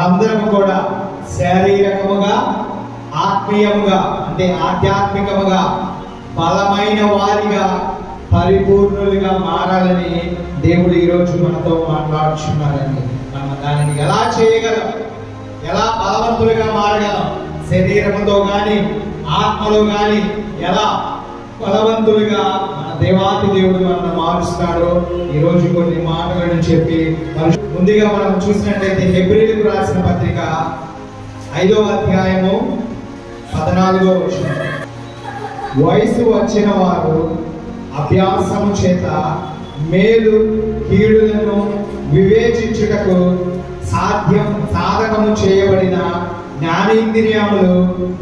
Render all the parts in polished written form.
మనందరం కూడా శారీరకముగా ఆత్మీయముగా అంటే ఆధ్యాత్మికముగా బలమైన వారిగా పరిపూర్ణులుగా మారాలని దేవుడు ఈరోజు మనతో మాట్లాడుచున్నారని. మనం దానిని ఎలా చేయగలం, ఎలా బలవంతులుగా మారగలం, శరీరంతో కానీ ఆత్మలో కానీ ఎలా బలవంతులుగా మన దేవాతి దేవుడు మనల్ని మారుస్తాడో ఈరోజు కొన్ని మాటలను చెప్పి ముందుగా మనం చూసినట్లయితే హెబ్రీయులకు రాసిన పత్రిక 5వ అధ్యాయము 14వ వచనం. వయసు వచ్చిన వారు అభ్యాసము చేత మేలు కీడులను వివేచించుటకు సాధకము చేయబడిన జ్ఞానేంద్రియములు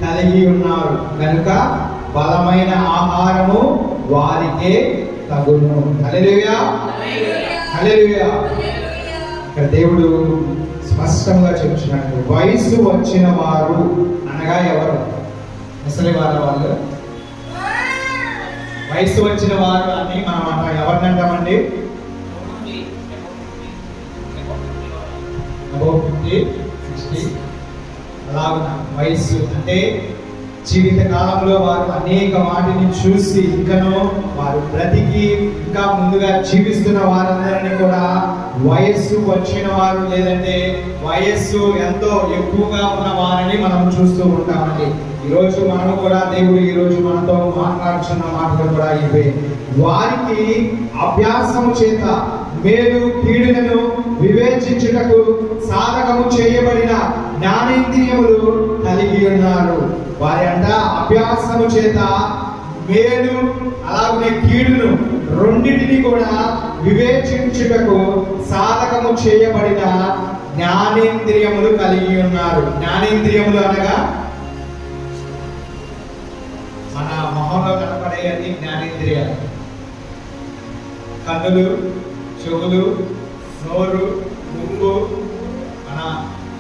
కలిగి ఉన్నారు కనుక బలమైన ఆహారము వారికే తగును. హల్లెలూయా, హల్లెలూయా. ఇక్కడ దేవుడు స్పష్టంగా చెప్తున్నాడు, వయసు వచ్చిన వారు అనగా ఎవరు? ముసలి వాళ్ళు. వయసు వచ్చిన వారు అని మనం అంటాం. ఎవరిని అంటామండి? అబౌవ్ 50, 60 అలాగున వయసు అంటే జీవిత కాలంలో వారు అనేక వాటిని చూసి ఇంకనూ వారు బ్రతికి ఇంకా ముందుగా జీవిస్తున్న వారందరినీ కూడా వయస్సు వచ్చిన వారు లేదంటే వయస్సు ఎంతో ఎక్కువగా ఉన్న వారిని మనం చూస్తూ ఉంటామండి. ఈరోజు మనము కూడా దేవుడు ఈరోజు మనతో మాట్లాడుతున్న మాటలు కూడా ఇవే. వారికి అభ్యాసము చేత మేలు కీడులను వివేచించుటకు సాధకము చేయబడిన జ్ఞానేంద్రియములు కలిగి ఉన్నారు. వారి అంట అభ్యాసము చేత మేలు అలాగే కీడును రెండింటిని కూడా వివేచించుటకు సాధకము చేయబడిన జ్ఞానేంద్రియములు కలిగి ఉన్నారు. జ్ఞానేంద్రియములు అనగా మన మొహంలో కనపడే అన్ని జ్ఞానేంద్రియాలు. కన్నులు, చెవులు, నోరు, ముక్కు, మన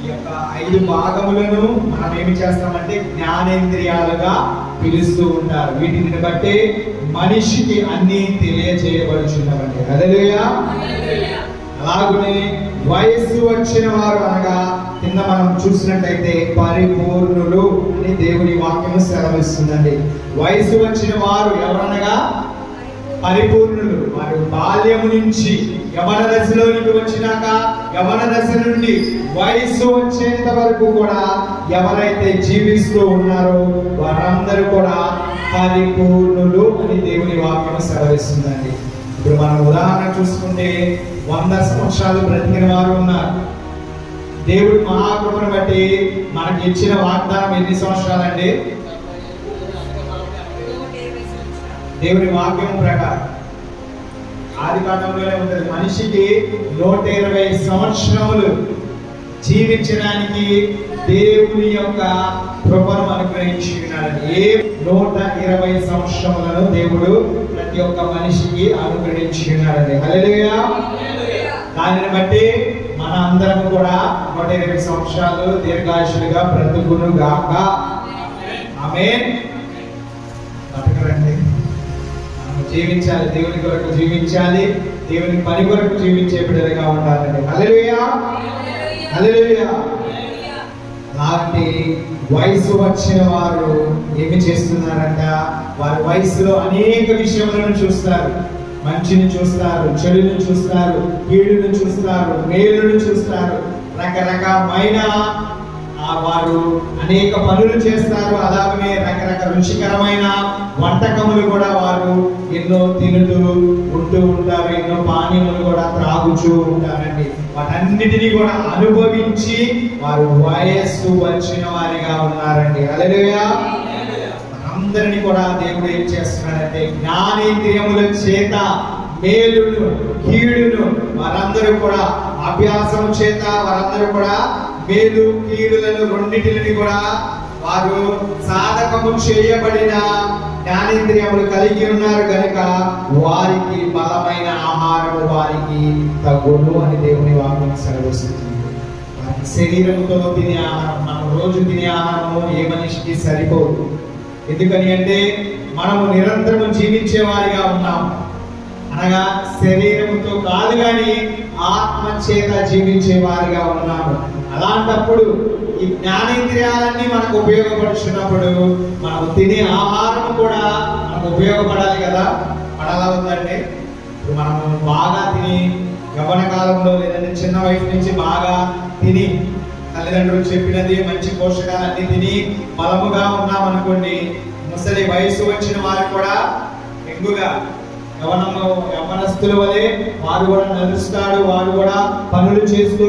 ఈ యొక్క 5 భాగములను మనం ఏమి చేస్తామంటే జ్ఞానేంద్రియాలుగా పిలుస్తూ ఉంటారు. వీటిని బట్టి మనిషికి అన్ని తెలియజేయబడుచున్నవండి. హల్లెలూయా. అలాగనే వయస్సు వచ్చిన వారు అనగా కింద మనం చూసినట్లయితే పరిపూర్ణులు అని దేవుని వాక్యము సెలవిస్తుందండి. వయస్సు వచ్చిన వారు ఎవరనగా పరిపూర్ణులు. వారు బాల్యము నుంచి యవన దశలోనికి వచ్చినాక యవన దశ నుండి వయస్సు వచ్చేంత వరకు కూడా ఎవరైతే జీవిస్తూ ఉన్నారో వారందరూ కూడా పరిపూర్ణులు అని దేవుని వాక్యం సెలవిస్తుందండి. ఇప్పుడు మనం ఉదాహరణ చూసుకుంటే 100 సంవత్సరాలు బ్రతికిన వారు ఉన్నారు. దేవుడు మహాకృపను బట్టి మనకి ఇచ్చిన వాగ్దానం ఎన్ని సంవత్సరాలండి? దేవుని వాక్యం ప్రకారం ఆది కాండంలోనే ఉంటుంది. మనిషికి 120 సంవత్సరములు జీవించడానికి దేవుని యొక్క కృపను అనుగ్రహించి ఉన్నాడు. 120 సంవత్సరములను దేవుడు ప్రతి ఒక్క మనిషికి అనుగ్రహించి ఉన్నాడు. హల్లెలూయా. దానిని బట్టి మన అందరం కూడా 120 సంవత్సరాలు దీర్ఘాయుషులుగా బ్రతుకును గాక. ఆమేన్. బతకరండి, జీవించాలి, దేవుని కొరకు జీవించాలి, దేవుని పని కొరకు జీవించే బిడ్డలుగా ఉండాలండి. హల్లెలూయా, హల్లెలూయా. అలాంటి వయసు వచ్చిన వారు ఏమి చేస్తున్నారంట? వారి వయసులో అనేక విషయములను చూస్తారు. మంచిని చూస్తారు, చెడుని చూస్తారు, కీడును చూస్తారు, మేలును చూస్తారు. రకరకమైన వారు అనేక పనులు చేస్తారు. అలాగనే రకరకాల రుచికరమైన వంటకములు కూడా వారు ఎన్నో తినుతూ ఉంటూ ఉంటారు. ఎన్నో పానీయములు కూడా త్రాగుచూ ఉంటారండి. వాటన్నిటినీ కూడా అనుభవించి వారు వయస్సు వచ్చిన వారిగా ఉన్నారండి. హల్లెలూయా. అందరినీ కూడా దేవుడు ఏం చేస్తున్నాడంటే జ్ఞానేంద్రియముల చేత మేలును కీడును వారందరూ కూడా అభ్యాసం చేత వారందరూ కూడా మేలు కీడులను రెండింటిని కూడా వారు సాధకము చేయబడిన జ్ఞానేంద్రియములు కలిగి ఉన్నారు కనుక వారికి బలమైన ఆహారము వారికి తగును అని దేవుని వాక్యం సెలవిస్తుంది. శరీరంతో తినే ఆహారం, మనం రోజు తినే ఆహారము ఏ మనిషికి సరిపోదు. ఎందుకని అంటే మనము నిరంతరము జీవించే వారిగా ఉన్నాం. అనగా శరీరముతో కాదు కానీ ఆత్మ చేత జీవించే వారిగా ఉన్నాము. అలాంటప్పుడు ఈ జ్ఞానేంద్రియాలన్నీ మనకు ఉపయోగపడుతున్నప్పుడు మనం తినే ఆహారం కూడా మనకు ఉపయోగపడాలి కదా. పడాలా ఉందండి? ఇప్పుడు మనము బాగా తిని యవ్వన కాలంలో లేదంటే చిన్న వయసు నుంచి బాగా తిని తల్లిదండ్రులు చెప్పినది మంచి పోషకాలన్నీ తిని బలముగా ఉన్నామనుకోండి, ముసలి వయసు వచ్చిన వారు కూడా ఎక్కువగా యవ్వనస్తుల వలె వారు కూడా నడుస్తాడు, వారు కూడా పనులు చేస్తూ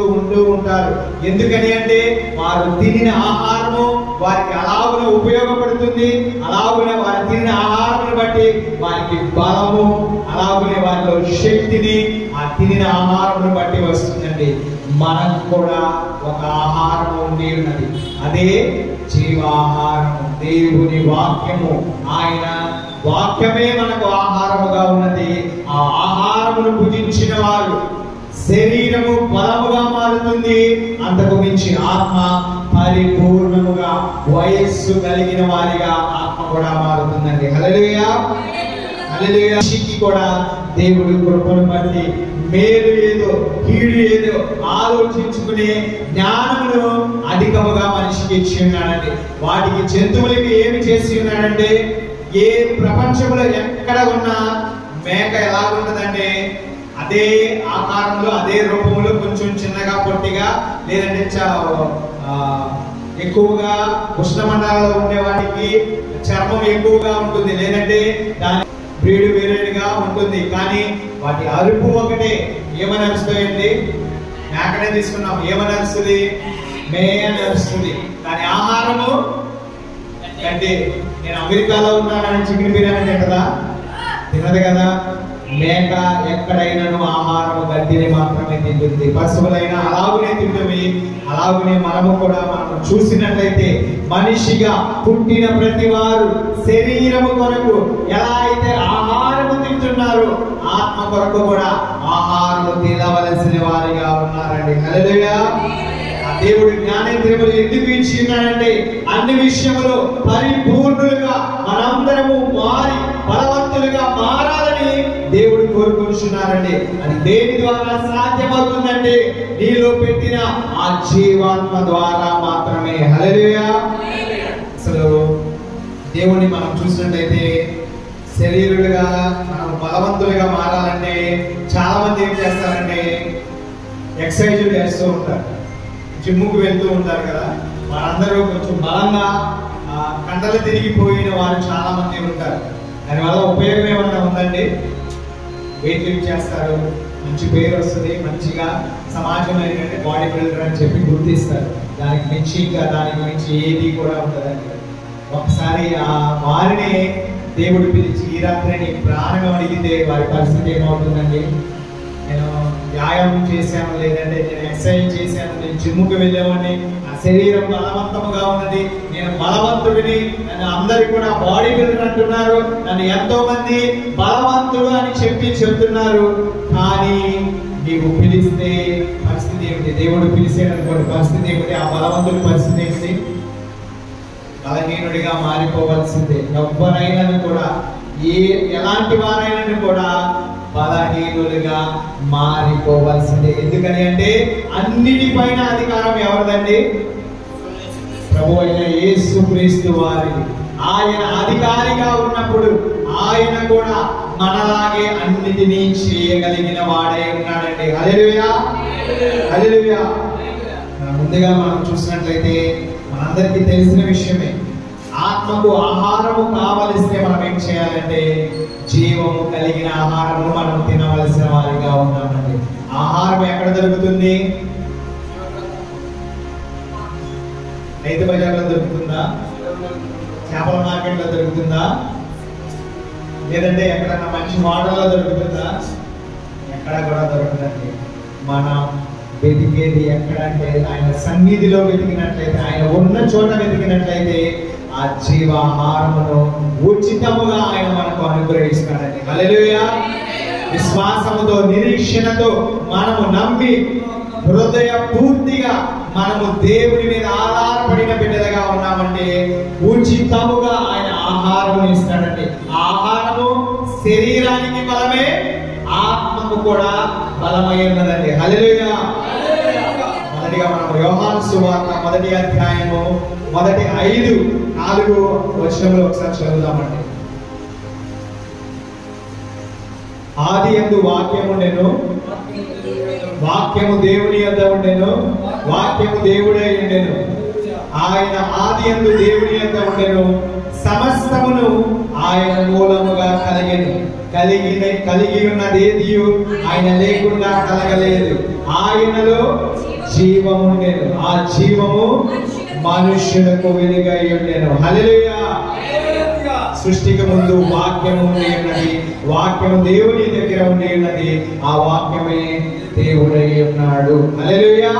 ఉంటారు. ఎందుకని అంటే వారు తినిన ఆహారము వారికి అలాగునే ఉపయోగపడుతుంది. అలాగునే వారు తినిన ఆహారం బట్టి వారికి బలము, అలాగునే వారిలో శక్తిని ఆ తినిన ఆహారం బట్టి వస్తుందండి. మనకు కూడా ఒక ఆహారం ఉండి ఉన్నది, అదే జీవాహారము, దేవుని వాక్యము. ఆయన వాక్యమే మనకు ఆహారముగా ఉన్నది. ఆ ఆహారమును భుజించిన వారు శరీరము బలముగా మారుతుంది, అంతకు మించి ఆత్మ పరిపూర్ణముగా వయస్సు కలిగిన వారిగా ఆత్మ కూడా మారుతుందండి. హల్లెలూయా, హల్లెలూయా. కూడా దేవుడి కృపను బట్టి మేలు ఏదో కీడు ఏదో ఆలోచించుకునే జ్ఞానమును అధికముగా మనిషికి ఇచ్చి ఉన్నాడండి. వాటికి జంతువులకి ఏమి చేసి ఉన్నాడంటే, ఏ ప్రపంచంలో ఎక్కడ ఉన్న మేక ఎలా ఉంటుందంటే అదే ఆకారంలో అదే రూపంలో కొంచెం చిన్నగా పొట్టిగా లేదంటే ఎక్కువగా ఉష్ణమండలాల్లో ఉండే వాటికి చర్మం ఎక్కువగా ఉంటుంది, లేదంటే దాని బ్రీడ్ వేరేగా ఉంటుంది. కానీ వాటి అరుపు ఒకటే. ఏమని అరుస్తాయండి? మేకనే తీసుకున్నాం, ఏమని అరుస్తుంది? మే అని అరుస్తుంది. దాని ఆహారము అంటే నేను అమెరికాలో ఉన్నానని చికెన్ బిర్యానీ తింటదా? తినదు కదా. మేక ఎక్కడైనాను ఆహారము గడ్డిని మాత్రమే తింటుంది. పశువులైనా అలాగునే తింటుంది. అలాగునే మనము కూడా మనం చూసినట్లయితే మనిషిగా పుట్టిన ప్రతి వారు శరీరము కొరకు ఎలా అయితే ఆహారము తింటున్నారో ఆత్మ కొరకు కూడా ఆహారము తినవలసిన వారిగా ఉన్నారండి. హల్లెలూయా. దేవుడు జ్ఞానేంద్రియములు ఎందుకు ఇచ్చి ఉన్నాడంటే అన్ని విషయములు పరిపూర్ణులుగా మనందరము మారి బలవంతులుగా మారాలని దేవుడు కోరుకుంటున్నారండి. అది దేని ద్వారా సాధ్యమవుతుందంటే నీలో పెట్టిన ఆ జీవాత్మ ద్వారా మాత్రమే. హల్లెలూయా. అసలు దేవుణ్ణి మనం చూసినట్లయితే శరీరులుగా మనం బలవంతులుగా మారాలంటే చాలా మంది ఏం చేస్తారంటే ఎక్సర్సైజులు చేస్తూ ఉంటారు, జిమ్ముకు వెళ్తూ ఉంటారు కదా. వారందరూ కొంచెం బలంగా కండలు తిరిగిపోయిన వారు చాలా మంది ఉంటారు. దానివల్ల ఉపయోగం ఏమన్నా ఉందండి? వెయిట్ లిఫ్ట్ చేస్తారు, మంచి పేరు వస్తుంది, మంచిగా సమాజంలో ఏంటంటే బాడీ బిల్డర్ అని చెప్పి గుర్తిస్తారు. దానికి మించి ఇంకా దానికి మించి ఏది కూడా ఉంటుందండి. ఒకసారి ఆ వారిని దేవుడు పిలిచి ఈ రాత్రి నీ ప్రాణం అడిగితే వారి పరిస్థితి ఏమవుతుందండి? నేను వ్యాయామం చేశాను, లేదంటే నేను ఎక్సర్సైజ్ చేశాను, నేను జిమ్ముకి వెళ్ళామని, నా శరీరం బలవంతముగా ఉన్నది, నేను బలవంతుడిని, నన్ను అందరు కూడా బాడీ బిల్డర్ అంటున్నారు, నన్ను ఎంతో మంది బలవంతుడు అని చెప్తున్నారు. కానీ నీవు పిలిస్తే పరిస్థితి ఏమిటి? దేవుడు పిలిచేటటువంటి పరిస్థితి ఏమిటి? ఆ బలవంతుడి పరిస్థితి ఏమిటి? బలహీనుడిగా మారిపోవలసిందే. ఎవరైనా కూడా ఎలాంటి వారైనా కూడా బలహీనులుగా మారిపోవలసిందే. ఎందుకని అంటే అన్నిటిపైన అధికారం ఎవరిదండి? ప్రభు అయిన యేసుక్రీస్తు వారిది. ఆయన అధికారిగా ఉన్నప్పుడు ఆయన కూడా మనలాగే అన్నిటినీ చేయగలిగిన వాడే ఉన్నాడండి. హల్లెలూయా, హల్లెలూయా. ముందుగా మనం చూసినట్లయితే మనందరికీ తెలిసిన విషయమే, ఆత్మకు ఆహారము కావలిస్తే మనం ఏం చేయాలంటే జీవము కలిగిన ఆహారము మనం తినవలసిన వారిగా ఉన్నామండి. ఆహారం ఎక్కడ దొరుకుతుంది? రైతు బజార్లో దొరుకుతుందా? చేపల మార్కెట్లో దొరుకుతుందా? లేదంటే ఎక్కడన్నా మంచి హోటల్లో దొరుకుతుందా? ఎక్కడ కూడా దొరకదండి. మనం వెతికేది ఎక్కడంటే ఆయన సన్నిధిలో వెతికినట్లయితే, ఆయన ఉన్న చోట వెతికినట్లయితే ఆ జీవాహారమును ఉచితముగా ఆయన మనకు అనుగ్రహిస్తాడండి. హల్లెలూయా. విశ్వాసముతో నిరీక్షణతో మనము నమ్మి హృదయ పూర్తిగా మనము దేవుని మీద ఆధారపడిన బిడ్డలుగా ఉన్నామంటే ఉచితముగా ఆయన ఆహారం ఇస్తాడండి. ఆహారము శరీరానికి బలమే, ఆత్మకు కూడా బలమై ఉన్నదండి. హల్లెలూయా. మొదటిగా మనం యోహాను సువార్త 1వ అధ్యాయము మొదటి 4 వచనములు ఒకసారి చదువుదామండి. ఆదియందు వాక్యము ఉండెను, వాక్యము దేవుని యొద్ద ఉండెను, వాక్యము దేవుడై ఉండెను. ఆయన ఆదియందు దేవుని యొద్ద ఉండెను, సమస్తమును ఆయన మూలముగా కలిగెను. కలిగి ఉన్నదేదియు ఆయన లేకుండా కలగలేదు. ఆయనలో జీవము ఉండెను, ఆ జీవము మనుష్యులకు వెలుగై ఉండెను. హల్లెలూయా. సృష్టికి ముందు వాక్యము ఉండి ఉన్నది, వాక్యము దేవుని దగ్గర ఉండి ఉన్నది, ఆ వాక్యమే దేవుడై ఉన్నాడు. హల్లెలూయా.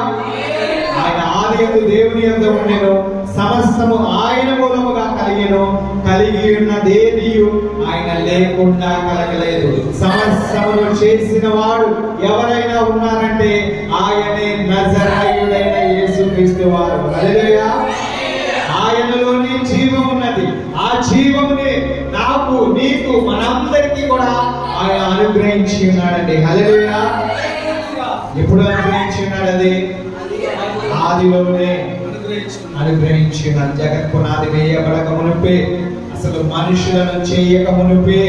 ఆయన ఆదియందు దేవుని యొద్ద ఉండెను, సమస్తము ఆయన మూలముగా కలిగెను. కలిగి ఉన్నదేదియు ఆయన లేకుండా కలగలేదు. సమస్తమును చేసిన వాడు ఎవరైనా ఉన్నారంటే ఆయనే నజరేయుడైన యేసుక్రీస్తు వారు. హల్లెలూయా. ఆయనలోని జీవం ఉన్నది. ఆ జీవమునే నాకు, నీకు, మనందరికీ కూడా ఆయన అనుగ్రహించి ఉన్నాడండి. హల్లెలూయా. ఎప్పుడు అనుగ్రహించి ఉన్నాడు? అది ఆదిలోనే అనుగ్రహించి ఉన్నాడు. జగత్ పునాది వేయబడక మునుపే, అసలు మనుషులను చేయక మునుపే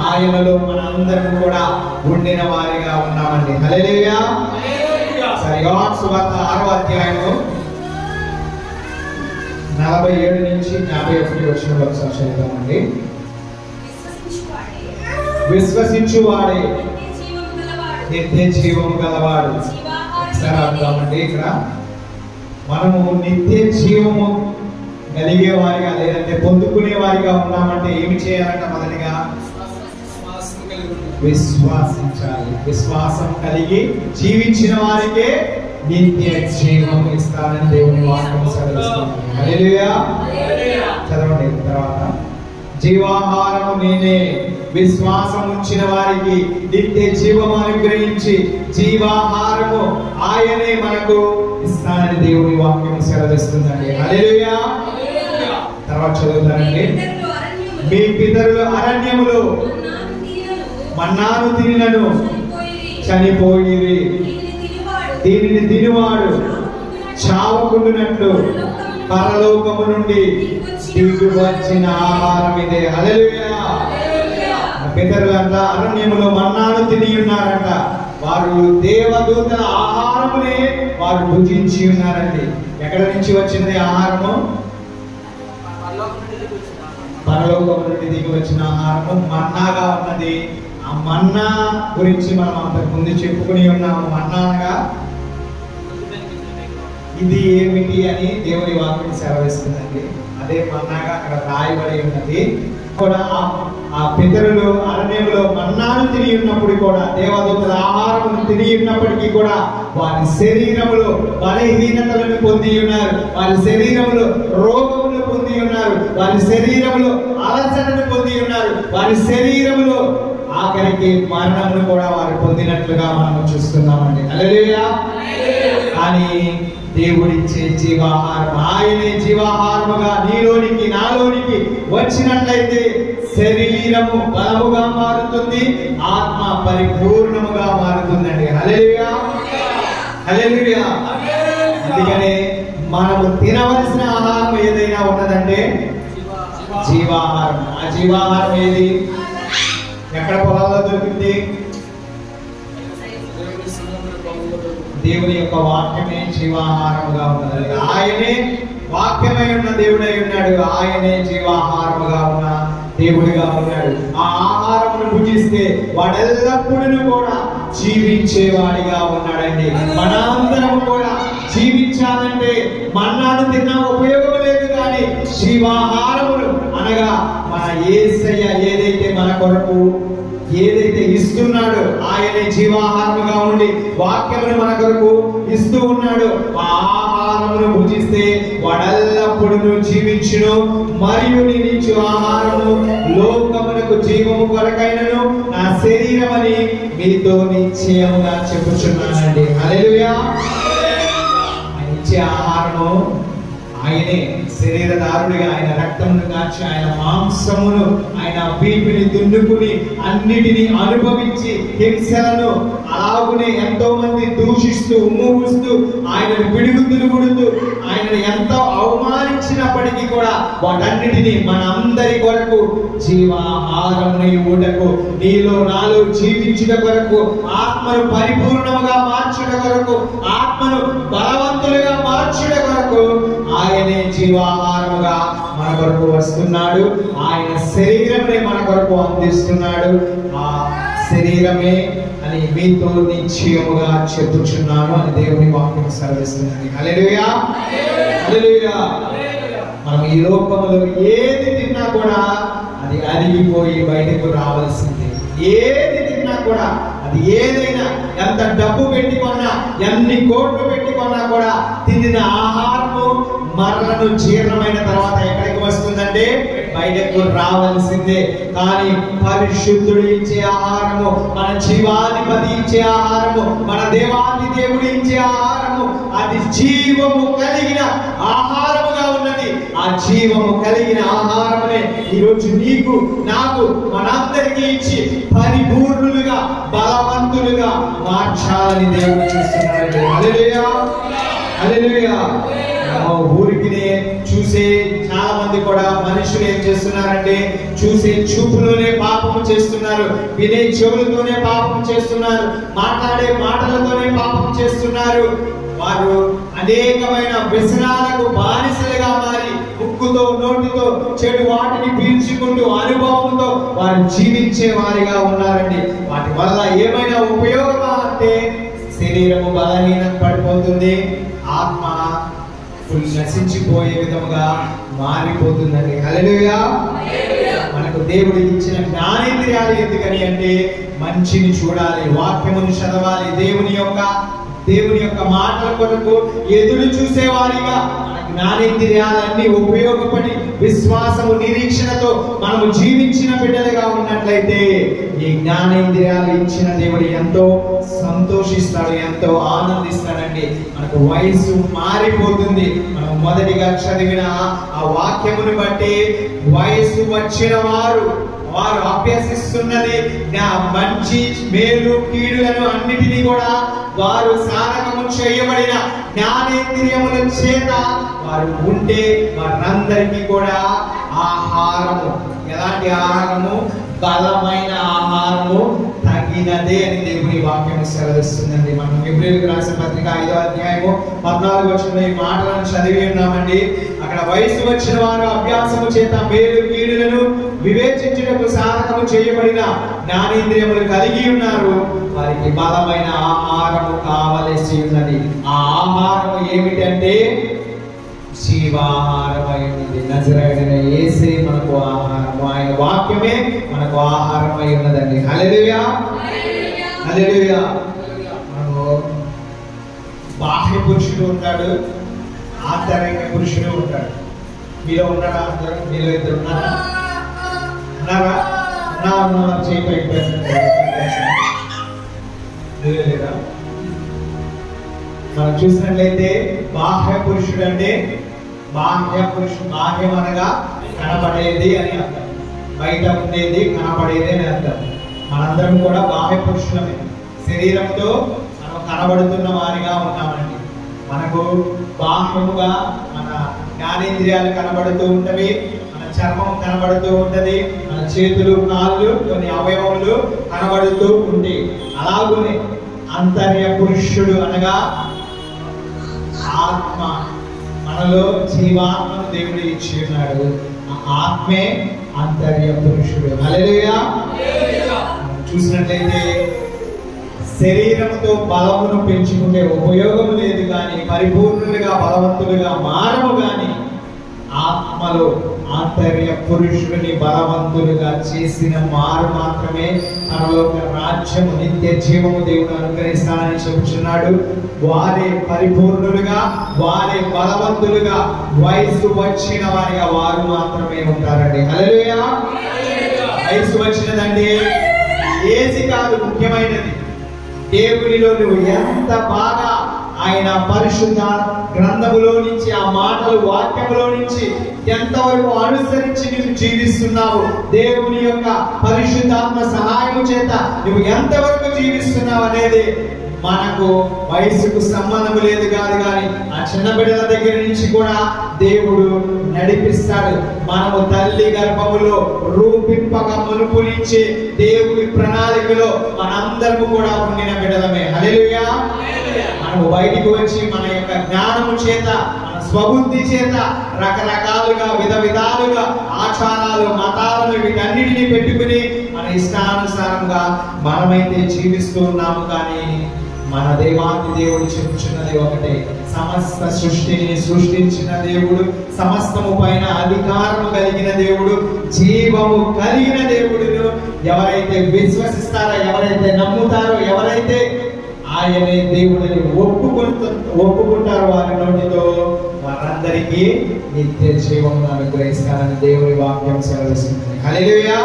ఆయనలో మనందరం కూడా ఉండిన వారిగా ఉన్నామండి. హల్లెలూయా. సరే, యోహాను సువార్త 6వ అధ్యాయము 47 నుంచి 51 వచనాలు ఒకసారి చదువుతామండి. విశ్వసించువాడే నిత్య జీవము గలవాడు. ఒకసారి అర్థమండి, ఇక్కడ మనము నిత్య జీవము కలిగే వారిగా, లేదంటే పొందుకునే వారిగా ఉన్నామంటే ఏమి చేయాలంట? మొదటిగా విశ్వాసించాలి. విశ్వాసం కలిగి జీవించిన వారికే నిత్య జీవము ఇస్తానని దేవుని వాక్యం సెలవిస్తుంది. హల్లెలూయా. చదవండి. తర్వాత, జీవాహారము నేనే, విశ్వాసం ఉంచిన వారికి నిత్య జీవము అనుగ్రహించి జీవాహారము ఆయనే మనకు ఇస్తానని దేవుని వాక్యం సెలవిస్తుందండి. హల్లెలూయా. తర్వాత చదువుతానండి. మీ పితరులు అరణ్యములో మన్నాను తినినను చనిపోయిరి, దీనిని తినివాడు చావకుండునట్లు పరలోకము నుండి దిగి వచ్చిన ఆహారం ఇదే. హల్లెలూయా. పితరులంతా అరణ్యములో మన్నాను తిని ఉన్నారంట. వారు దేవదూతల ఆహారమునే వారు భుజించి ఉన్నారండి. ఎక్కడి నుంచి వచ్చినది ఆహారము? పరలోకము నుండి దిగి వచ్చిన ఆహారము మన్నాగా ఉన్నది. ఆ మన్నా గురించి మనం అంతకు ముందు చెప్పుకుని ఉన్నాము. మన్నాగా ఇది ఏమిటి అని దేవుని వాక్యం సెలవిస్తుందండి. అదే మన్నాగా అక్కడ రాయబడి ఉన్నది. కూడా ఆ పితరులు అరణ్యంలో మన్నాను తిని ఉన్నప్పుడు కూడా, దేవదూతల ఆహారమును తిని ఉన్నప్పటికీ కూడా వారి శరీరములో బలహీనతలను పొంది ఉన్నారు, వారి శరీరములో రోగములు పొంది ఉన్నారు, వారి శరీరములో అలసటను పొంది ఉన్నారు, వారి శరీరములో ఆఖరికి మరణమును కూడా వారు పొందినట్లుగా మనం చూస్తున్నామండి. హల్లెలూయా. కానీ దేవుడిచ్చే జీవాహారం, ఆయనే జీవాహారముగా నీలోనికి నాలోనికి వచ్చినట్లయితే శరీరము బలముగా మారుతుంది, ఆత్మ పరిపూర్ణముగా మారుతుందండి. హల్లెలూయా. హల్లెలూయా. అందుకనే మనము తినవలసిన ఆహారం ఏదైనా ఉన్నదంటే జీవాహారం. ఆ జీవాహారం ఏది? ఎక్కడ పొలాల్లో దొరికింది? దేవుని యొక్క వాక్యమే జీవాహారముగా ఉన్నది. ఆయనే వాక్యమై ఉన్న దేవుడై ఉన్నాడు. ఆయనే జీవాహారముగా ఉన్న దేవుడిగా ఉన్నాడు. ఆ ఆహారమును భుజిస్తే వాడెల్లప్పుడూ కూడా జీవించేవాడిగా ఉన్నాడండి. మనందరం కూడా జీవించాలంటే మన్నాను తిన్నా ఉపయోగం లేదు, కానీ జీవాహారమును అనగా మన యేసయ్య ఏదైతే మన కొరకు ఏదైతే ఇస్తున్నాడో, ఆయనే జీవాహారముగా ఉండి వాక్యమును మన కొరకు ఇస్తూ ఉన్నాడు. ఆ ఆహారమును భుజిస్తే వాడెల్లప్పుడూ జీవించును. మరియు నేనిచ్చు ఆహారము లోకమునకు జీవము కొరకైనను నా శరీరమని మీతో నిశ్చయముగా చెప్పుచున్నానండి. హల్లెలూయా. ఇచ్చే ఆహారము ఆయనే శరీరధారుడిగా ఆయన రక్తమును కాచి ఆయన మాంసమును ఆయన వీపుని దున్నుకుని అన్నిటినీ అనుభవించి హింసలను అలాగునే ఎంతో మంది దూషిస్తూ ఉమ్మూస్తూ ఆయనను పిడుగుతులు కొడుతూ ఆయనను ఎంతో అవమానించినప్పటికీ కూడా వాటన్నిటినీ మనందరి కొరకు జీవాహారమును ఇవ్వుటకు, నీలో నాలో జీవించుట కొరకు, ఆత్మను పరిపూర్ణముగా మార్చుట కొరకు, ఆత్మను బలవంతులుగా మార్చుట కొరకు ఆయనే జీవాహారముగా మన కొరకు వస్తున్నాడు. ఆయన శరీరమే మన కొరకు అందిస్తున్నాడు. ఆ శరీరమే అని మీతో నిశ్చయముగా చెప్పుచున్నాను అని దేవుని వాక్యం సెలవిస్తున్నది. హల్లెలూయా, హల్లెలూయా. మనం ఈ లోకంలో ఏది తిన్నా కూడా అది అరిగిపోయి బయటకు రావాల్సిందే. ఏది తిన్నా కూడా అది ఏదైనా, ఎంత డబ్బు పెట్టుకున్నా, ఎన్ని కోట్లు పెట్టుకున్నా కూడా తిన్న ఆహారము మరణను జీర్ణమైన తర్వాత ఎక్కడికి వస్తుందంటే బయటకు రావాల్సిందే. కానీ పరిశుద్ధుడు ఇచ్చే ఆహారము, మన జీవాధిపతి ఇచ్చే ఆహారము, మన దేవాది దేవుడు ఇచ్చే ఆహారము అది జీవము కలిగిన ఆహారముగా ఉన్నది. ఆ జీవము కలిగిన ఆహారమునే ఈరోజు నీకు నాకు మనందరికీ ఇచ్చి పరిపూర్ణులుగా బలవంతులుగా మార్చాలని దేవుడు చూస్తున్నాడు. హల్లెలూయా, హల్లెలూయా. ఊరికి చూసే చాలా మంది కూడా మనుషులు ఏం చేస్తున్నారంటే చూసే చూపులోనే పాపము చేస్తున్నారు, వినే చెవులతోనే పాపం చేస్తున్నారు, మాట్లాడే మాటలతోనే పాపం చేస్తున్నారు. వారు అనేకమైన వ్యసనాలకు బానిసలుగా మారి ముక్కుతో నోటితో చెడు వాటిని పీల్చుకుంటూ అనుభవంతో వారు జీవించే వారిగా ఉన్నారండి. వాటి వల్ల ఏమైనా ఉపయోగమా అంటే శరీరము బలహీనం పడిపోతుంది, ఆత్మ నశించిపోయే విధముగా మారిపోతుందండి. హల్లెలూయా. మనకు దేవుడు ఇచ్చిన జ్ఞానేంద్రియాలు ఎందుకని అంటే మంచిని చూడాలి, వాక్యమును చదవాలి, దేవుని యొక్క మాటల కొరకు ఎదురు చూసేవారిగా జ్ఞానేంద్రియాలన్నీ ఉపయోగపడి విశ్వాసము నిరీక్షణతో మనము జీవించిన బిడ్డలుగా ఉన్నట్లయితే ఈ జ్ఞానేంద్రియాలు ఇచ్చిన దేవుడు ఎంతో సంతోషిస్తాడు, ఎంతో ఆనందిస్తాడండి. మనకు వయసు మారిపోతుంది. మనం మొదటిగా చదివిన ఆ వాక్యమును బట్టి వయసు వచ్చిన వారు అభ్యసిస్తున్నది మంచి మేలు కీడులను అన్నిటినీ కూడా వారు సాధకము చేయబడిన జ్ఞానేంద్రియముల చేత వారు ఉంటే వారందరికీ కూడా ఆహారము, ఎలాంటి ఆహారము? బలమైన ఆహారము తగినదే అని దేవుని వాక్యం సెలవిస్తుందండి. మనం హెబ్రీయులకు రాసిన పత్రిక 5వ అధ్యాయము 14వ వచనంలో ఈ మాటలను చదివి ఉన్నామండి. అక్కడ వయసు వచ్చిన వారు అభ్యాసము చేత మేలు కీడులను వివేచించుటకు సాధకము చేయబడిన జ్ఞానేంద్రియములు కలిగి ఉన్నారు. వారికి బలమైన ఆహారము కావలసి ఉన్నది. ఆ ఆహారము ఏమిటంటే జీవాహారమైనది. నజరేయుడైన యేసే మనకు ఆహారము, ఆయన వాక్యమే మనకు ఆహారమై ఉన్నదండి. హల్లెలూయా, హల్లెలూయా. మనము బాహ్య పురుషుడు ఉంటాడు, ఆంతరిక పురుషుడు ఉంటాడు. మీలో ఉన్నారా? అందరూ మీలో ఇద్దరు ఉన్నారా? లేదా? మనం చూసినట్లయితే బాహ్య పురుషుడు అంటే బాహ్యం అనగా కనబడేది అని అర్థం, బయట ఉండేది కనబడేది అని అర్థం. మనందరం కూడా బాహ్య పురుషులమే. శరీరంతో మనం కనబడుతున్న వారిగా ఉన్నామండి. మనకు బాహ్యముగా మన జ్ఞానేంద్రియాలు కనబడుతూ ఉంటవి, మన చర్మం కనబడుతూ ఉంటది, మన చేతులు కాళ్ళు కొన్ని అవయవములు కనబడుతూ ఉంటాయి. అలాగనే అంతర్య పురుషుడు అనగా ఆత్మ, మనలో జీవాత్మను దేవుడు ఇచ్చి ఉన్నాడు. ఆ ఆత్మే అంతర్య పురుషుడు. హల్లెలూయా. చూసినట్లయితే శరీరంతో బలమును పెంచుకుంటే ఉపయోగం లేదు, కానీ పరిపూర్ణులుగా బలవంతులుగా మారము. కానీ ఆత్మలో ఆంతర్య పురుషుడిని బలవంతులుగా చేసిన మారు మాత్రమే పరలోక రాజ్యము నిత్య జీవము దేవుడు అనుగ్రహిస్తానని చెబుతున్నాడు. వారే పరిపూర్ణులుగా, వారే బలవంతులుగా, వయసు వచ్చిన వారిగా వారు మాత్రమే ఉంటారండి. హల్లెలూయా. వయసు వచ్చినదంటే ఏసి కాదు, ముఖ్యమైనది దేవునిలో నువ్వు ఎంత బాగా ఆయన పరిశుద్ధ గ్రంథములో నుంచి, ఆ మాటలు వాక్యములో నుంచి ఎంతవరకు అనుసరించి నువ్వు జీవిస్తున్నావు, దేవుని యొక్క పరిశుద్ధాత్మ సహాయము చేత నువ్వు ఎంతవరకు జీవిస్తున్నావు అనేది మనకు వయసుకు సంబంధం లేదు కాదు, కానీ ఆ చిన్న బిడ్డల దగ్గర నుంచి కూడా దేవుడు నడిపిస్తాడు. మనము తల్లి గర్భములో రూపింపక మునుపు నుంచి దేవుడి ప్రణాళికలో మనందరము కూడా ఉండిన బిడ్డలమే. హల్లెలూయా. మనము బయటికి వచ్చి మన యొక్క జ్ఞానము చేత, మన స్వబుద్ధి చేత రకరకాలుగా విధాలుగా ఆచారాలు, మతాలను వీటన్నిటిని పెట్టుకుని మన ఇష్టానుసారంగా మనమైతే జీవిస్తూ ఉన్నాము. కానీ మన దేవాది దేవుడు చెప్పుచున్నది ఒకటే, సమస్త సృష్టిని సృష్టించిన దేవుడు, సమస్తము పైన అధికారము కలిగిన దేవుడు, జీవము కలిగిన దేవుడును ఎవరైతే విశ్వసిస్తారో, ఎవరైతే నమ్ముతారో, ఎవరైతే ఆయనే దేవుడిని ఒప్పుకుంటారో వారి నోటితో వారందరికీ నిత్య జీవమును అనుగ్రహిస్తారని దేవుని వాక్యం సెలవిస్తుంది. హల్లెలూయా.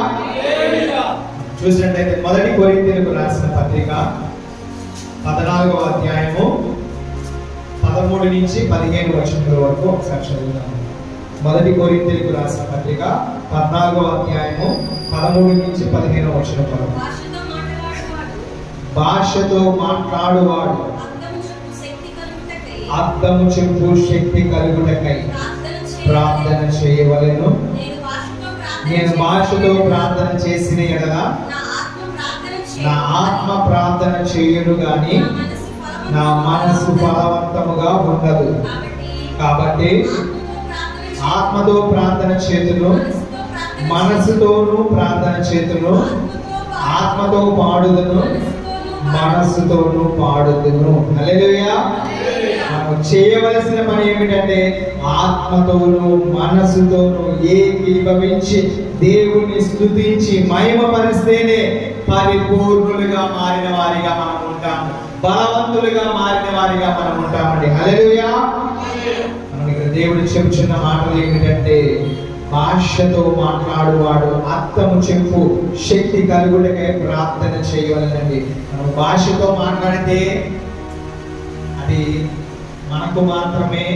చూసినట్లయితే మొదటి కొరింథీయులకు రాసిన పత్రిక 14వ అధ్యాయము 13 నుంచి 15 వచనముల వరకు ఒకసారి చదువుతాము. మొదటి కొరింథీయులకు రాసిన పత్రిక 14వ అధ్యాయము 13 నుంచి 15 వచనం వరకు. భాషతో మాట్లాడువాడు అర్థము చెప్పు శక్తి కలుగుటకై ప్రార్థన చేయవలెను. నేను భాషతో ప్రార్థన చేసిన ఎడల నా ఆత్మ ప్రార్థన చేయను గాని నా మనసు ఫలవంతముగా ఉండదు. కాబట్టి ఆత్మతో ప్రార్థన చేతును, మనసుతోనూ ప్రార్థన చేతును, ఆత్మతో పాడుదును, మనసుతోనూ పాడుదును. హల్లెలూయా. మనం చేయవలసిన పని ఏమిటంటే ఆత్మతోనూ మనసుతోనూ ఏకీభవించి దేవుని స్తుతించి మహిమపరిస్తేనే పరిపూర్ణులుగా మారిన వారిగా మనం ఉంటాము, బలవంతులుగా మారిన వారిగా మనం ఉంటామండి. హల్లెలూయా. మనం ఇక్కడ దేవుడు చెప్పుచున్న మాటలు ఏమిటంటే, భాషతో మాట్లాడువాడు అర్థము చెప్పు శక్తి కలుగుటకై ప్రార్థన చేయవలనండి. మనం భాషతో మాట్లాడితే అది మనకు మాత్రమే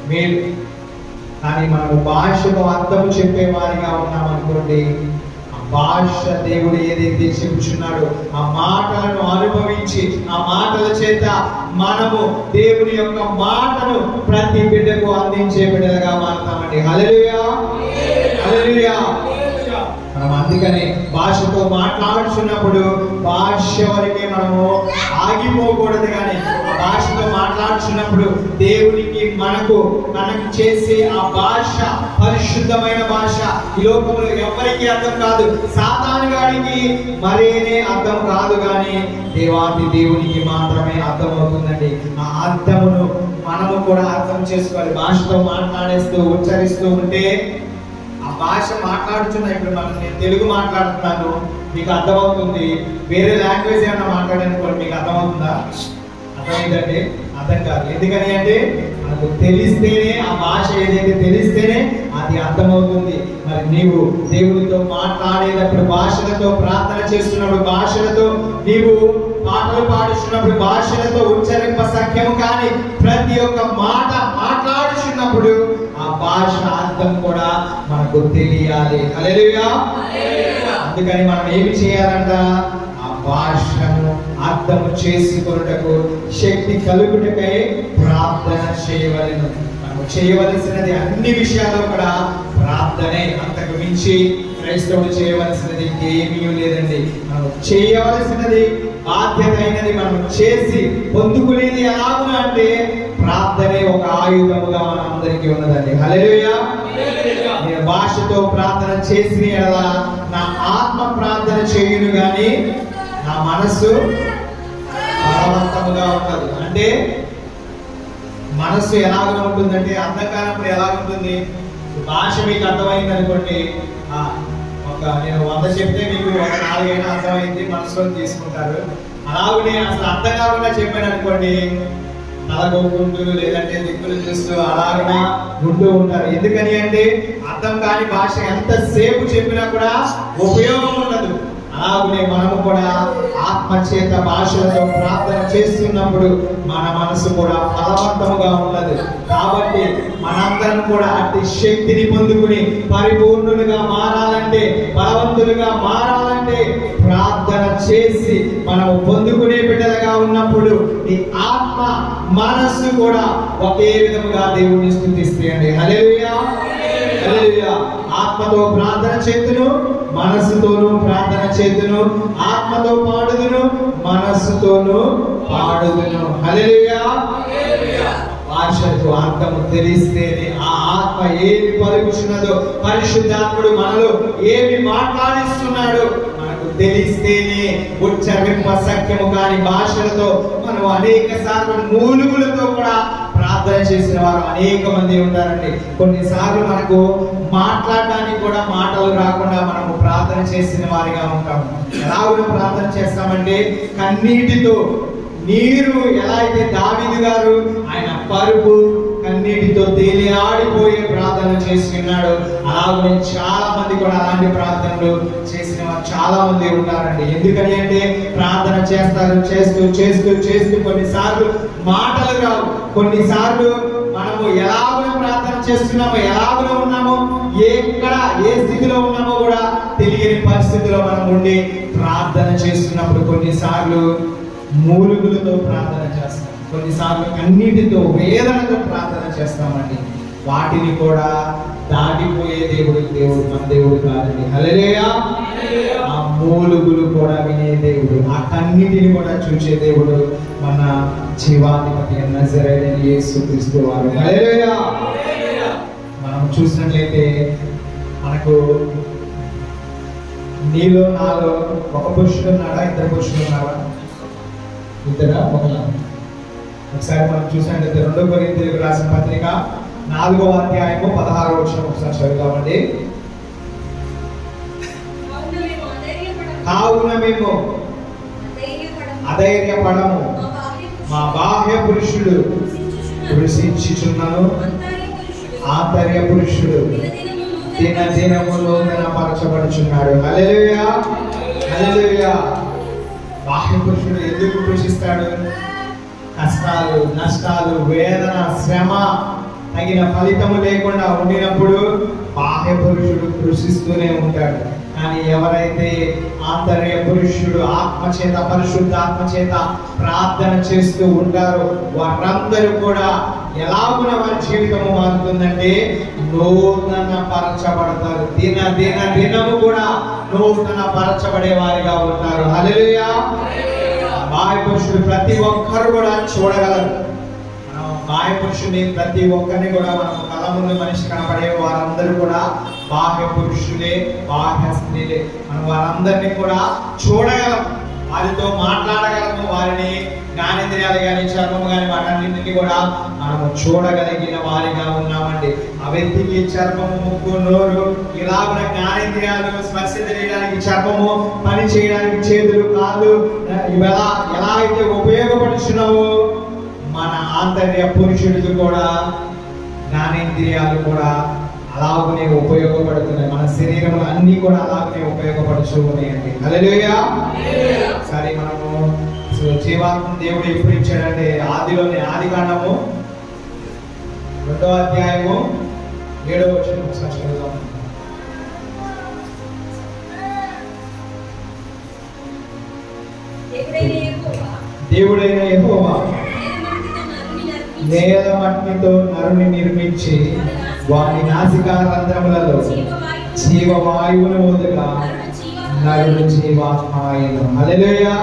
మేలు, కానీ మనము భాషలో అర్థము చెప్పేవారిగా ఉన్నామనుకోండి, ఆ భాష దేవుడు ఏదైతే చెప్పుచున్నాడో ఆ మాటలను అనుభవించి ఆ మాటల చేత మనము దేవుని యొక్క మాటను ప్రతి బిడ్డకు అందించే బిడ్డలుగా మారుతామండి. హల్లెలూయా. హల్లెలూయా. మనం అందుకని భాషతో మాట్లాడుచున్నప్పుడు భాష వరకే మనము ఆగిపోకూడదు, కానీ ఆ భాషతో మాట్లాడుచున్నప్పుడు దేవునికి మనకు చేసే ఆ భాష పరిశుద్ధమైన భాష. ఈ లోకంలో ఎవరికి అర్థం కాదు, సాతాను గాడికి మరేనే అర్థం కాదు, కానీ దేవాది దేవునికి మాత్రమే అర్థం అవుతుందండి. ఆ అర్థమును మనము కూడా అర్థం చేసుకోవాలి. భాషతో మాట్లాడేస్తూ ఉచ్చరిస్తూ ఉంటే ఆ భాష మాట్లాడుతున్నా, ఇప్పుడు నేను తెలుగు మాట్లాడుతున్నాను మీకు అర్థమవుతుంది, వేరే లాంగ్వేజ్ ఏమైనా మాట్లాడాలనుకోండి మీకు అర్థమవుతుందా? అర్థమైందండి? అర్థం కాదు. ఎందుకని అంటే మనకు తెలిస్తేనే, ఆ భాష ఏదైతే తెలిస్తేనే అది అర్థమవుతుంది. మరి నీవు దేవునితో మాట్లాడేటప్పుడు, భాషలతో ప్రార్థన చేస్తున్నప్పుడు, భాషలతో నీవు పాటలు పాడుతున్నప్పుడు, భాషలతో ఉచ్చరింప సఖ్యము కానీ ప్రతి ఒక్క మాట మాట్లాడుతున్నప్పుడు ఆ భాష అర్థం కూడా మనకు తెలియాలి. హల్లెలూయా. అందుకని మనం ఏమి చేయాలంట? ఆ భాషను అర్థము చేసుకొనుటకు శక్తి కలుగుటకై ప్రార్థన చేయవలెను. మనం చేయవలసినది అన్ని విషయాల్లో కూడా ప్రార్థనే. అంతకు మించి క్రైస్తవుడు చేయవలసినది ఏమీ లేదండి. మనం చేయవలసినది బాధ్యత అయినది మనం చేసి పొందుకునేది ఎలాగూ అంటే ప్రార్థనే ఒక ఆయుధముగా మన అందరికీ ఉన్నదండి. హల్లెలూయా. నేను భాషతో ప్రార్థన చేసిన ఎడల నా ఆత్మ ప్రార్థన చేయును గాని నా మనస్సు బలవంతముగా ఉండదు. అంటే మనస్సు ఎలాగ ఉంటుందంటే అంధకారప్పుడు ఎలా ఉంటుంది? భాష మీకు అర్థమైంది అనుకోండి, నేను 100 చెప్తే మీకు ఒక 4 అయినా అర్థమైంది, మనసులో తీసుకుంటారు. అలాగనే అసలు అర్థం కాకుండా చెప్పాను అనుకోండి, తలగొక్కుంటూ లేదంటే దిక్కులు చూస్తూ అలాగనే ఉంటూ ఉంటారు. ఎందుకని అంటే అర్థం కాని భాష ఎంతసేపు చెప్పినా కూడా ఉపయోగం ఉండదు. అలాగే మనము కూడా ఆత్మచేత భాషలతో ప్రార్థన చేస్తున్నప్పుడు మన మనసు కూడా ఫలవంతముగా ఉన్నది. కాబట్టి మనందరం కూడా అతి శక్తిని పొందుకుని పరిపూర్ణులుగా మారాలంటే, బలవంతులుగా మారాలంటే ప్రార్థన చేసి మనము పొందుకునే బిడ్డలుగా ఉన్నప్పుడు ఈ ఆత్మ మనస్సు కూడా ఒకే విధముగా దేవుని స్తుతిస్తాయండి. హల్లెలూయా, హల్లెలూయా. ఆత్మతో ప్రార్థన చేతును, మనస్సుతోనూ ప్రార్థన చేతును, ఆత్మతో పాడుదును, మనస్సుతోనూ పాడుదును. హల్లెలూయా. భాషకు అర్థము తెలిస్తేనే ఆ ఆత్మ ఏమి పలుకుచున్నదో, పరిశుద్ధాత్ముడు మనలో ఏమి మాట్లాడిస్తున్నాడో మనకు తెలిస్తేనే ఉచ్చరింప సఖ్యము కాని భాషలతో మనం అనేక సార్లు మూలుగులతో కూడా ప్రార్థన చేసిన వారు అనేక మంది ఉంటారండి. కొన్నిసార్లు మనకు మాట్లాడడానికి కూడా మాటలు రాకుండా మనము ప్రార్థన చేసిన వారిగా ఉంటాము. ఎలాగో ప్రార్థన చేస్తామంటే కన్నీటితో, నీరు ఎలా అయితే దావీదు గారు ఆయన పరుపు కన్నీటితో తేలి ఆడిపోయే ప్రార్థన చేసుకున్నాడు, అలాగే చాలా మంది కూడా అలాంటి ప్రార్థనలు చేసిన వారు చాలా మంది ఉంటారండి. ఎందుకని అంటే ప్రార్థన చేస్తారు, చేస్తూ చేస్తూ చేస్తూ కొన్నిసార్లు మాటలు రావు, కొన్నిసార్లు మనము ఎలాగో ప్రార్థన చేస్తున్నామో, ఎలాగో ఉన్నామో, ఎక్కడ ఏ స్థితిలో ఉన్నామో కూడా తెలియని పరిస్థితిలో మనం ఉండి ప్రార్థన చేస్తున్నప్పుడు కొన్నిసార్లు మూలుగులతో ప్రార్థన చేస్తాం, కొన్నిసార్లు కన్నీటితో వేదనతో ప్రార్థన చేస్తామండి. వాటిని కూడా దాటిపోయే దేవుడు మన దేవుడు కాదండి. హల్లెలూయా. ఆ మూలుగులు కూడా వినే దేవుడు, ఆ కన్నీటిని కూడా చూసే దేవుడు మన జీవాధిపతి నజరేయుడైన యేసుక్రీస్తు వారు. హల్లెలూయా. మనం చూసినట్లయితే మనకు నీలో నాలో ఒక పురుషుడు ఉన్నాడా, ఇద్దరు పురుషులు ఉన్నారా? ఇద్దరా, ఒకలా? ఒకసారి మనం చూసినట్లయితే 2 కొరింథీయులకు రాసిన పత్రిక 4వ అధ్యాయము 16వ వచనం ఒకసారి చదువుదామండి. కావున మేము అధైర్యపడము, మా బాహ్య పురుషుడు కృషించుచున్నను, ఆంతర్య పురుషుడు దినదినము నూతనపరచబడుచున్నాడు. హల్లెలూయా, హల్లెలూయా. బాహ్య పురుషుడు ఎందుకు కృషిస్తాడు? కష్టాలు, నష్టాలు, వేదన, శ్రమ తగిన ఫలితము లేకుండా ఉండినప్పుడు బాహ్య పురుషుడు కృషిస్తూనే ఉంటాడు. కానీ ఎవరైతే ఆంతర్య పురుషుడు ఆత్మచేత, పరిశుద్ధాత్మచేత ప్రార్థన చేస్తూ ఉంటారో వారందరూ కూడా ఎలాగున వారి జీవితము మారుతుందంటే నూతన పరచబడతారు. దినము కూడా నూతన పరచబడే వారిగా ఉంటారు. హల్లెలూయా. బాహ్య పురుషుడు ప్రతి ఒక్కరు కూడా చూడగలరు. మనం బాహ్య పురుషుని ప్రతి ఒక్కరిని కూడా మనం కళ్ళ ముందు మనిషి కనపడే వారందరూ కూడా బాహ్య పురుషులే, బాహ్య స్త్రీలే. మనం వారందరినీ కూడా చూడగలం, వారితో మాట్లాడగలము, వారిని జ్ఞానేంద్రియాలు కానీ చర్మము కానీ వాటన్నింటినీ కూడా మనము చూడగలిగిన వారిగా ఉన్నామండి. ఆ వ్యక్తికి చర్మము, ముక్కు, నోరు ఇలాగున జ్ఞానేంద్రియాలు, స్పర్శ తెలియడానికి చర్మము, పని చేయడానికి చేతులు, కాళ్ళు ఎలా అయితే ఉపయోగపడుచున్నావో మన ఆంతర్య పురుషుడికి కూడా జ్ఞానేంద్రియాలు కూడా అలాగనే ఉపయోగపడుతున్నాయి. మన శరీరంలో అన్ని కూడా అలాగనే ఉపయోగపడుతూ ఉన్నాయండి. హల్లెలూయా. సరే, మనము జీవాత్మ దేవుడు ఎప్పుడు ఇచ్చాడంటే ఆదిలోనే, ఆది కాండము 2వ అధ్యాయము 7వ వచనం ఒకసారి చదువుదాం. దేవుడైన యెహోవా నేల మట్టితో నరుని నిర్మించి వారి నాసికా రంధ్రములలో జీవవాయువును వదగా నరుడు జీవాత్మ అయ్యెను. హల్లెలూయా.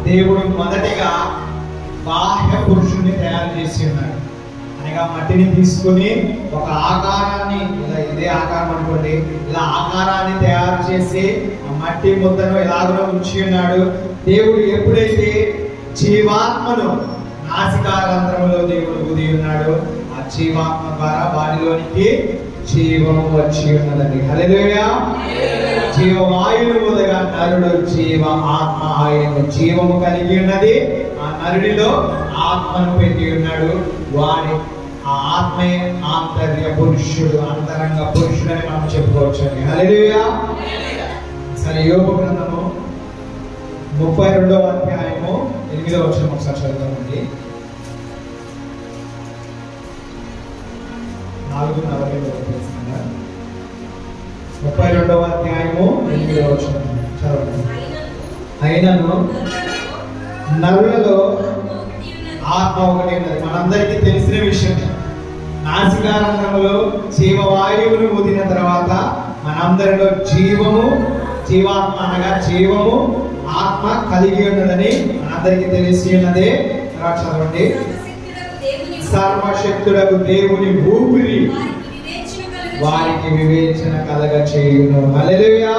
దేవుడు మొదటిగా బాహ్య పురుషుణ్ణి తయారు చేసి ఉన్నాడు. అనగా మట్టిని తీసుకుని ఒక ఆకారాన్ని, ఇలా ఇదే ఆకారం అనుకోండి, ఇలా ఆకారాన్ని తయారు చేసి ఆ మట్టి ముద్దను ఎలాగో ఉంచి ఉన్నాడు. దేవుడు ఎప్పుడైతే జీవాత్మను నాసికారంధ్రములో దేవుడు ఊది ఉన్నాడు, ఆ జీవాత్మ ద్వారా వారిలోనికి జీవము వచ్చి ఉన్నదండి. హల్లెలూయా. జీవవాయువు ఊదగా నరుడు జీవ ఆత్మ ఆయనను జీవము కలిగి ఉన్నది. ఆ నరుడిలో ఆత్మను పెట్టి ఉన్నాడు. వారి ఆ ఆత్మే ఆంతర్య పురుషుడు, అంతరంగ పురుషుడు అని మనం చెప్పుకోవచ్చు. హల్లెలూయా. సరే, యోబు గ్రంథము 32వ అధ్యాయము 8వ వచనం ఒకసారి చదువుతామండి. 32వ అధ్యాయము 8వ వచనం చదవండి. అయినను నరులలో ఆత్మ ఒకటి ఉన్నది. మనందరికీ తెలిసిన విషయం. నాసికారంధ్రములో జీవవాయువును ఊదిన తర్వాత మనందరిలో జీవాత్మ అనగా జీవము ఆత్మ కలిగి ఉన్నదని మనందరికీ తెలిసి ఉన్నదే. తర్వాత చదవండి. సర్వశక్తుడకు దేవుని ఊపిరి వారికి వివేచన కలగ చేయును. హల్లెలూయా.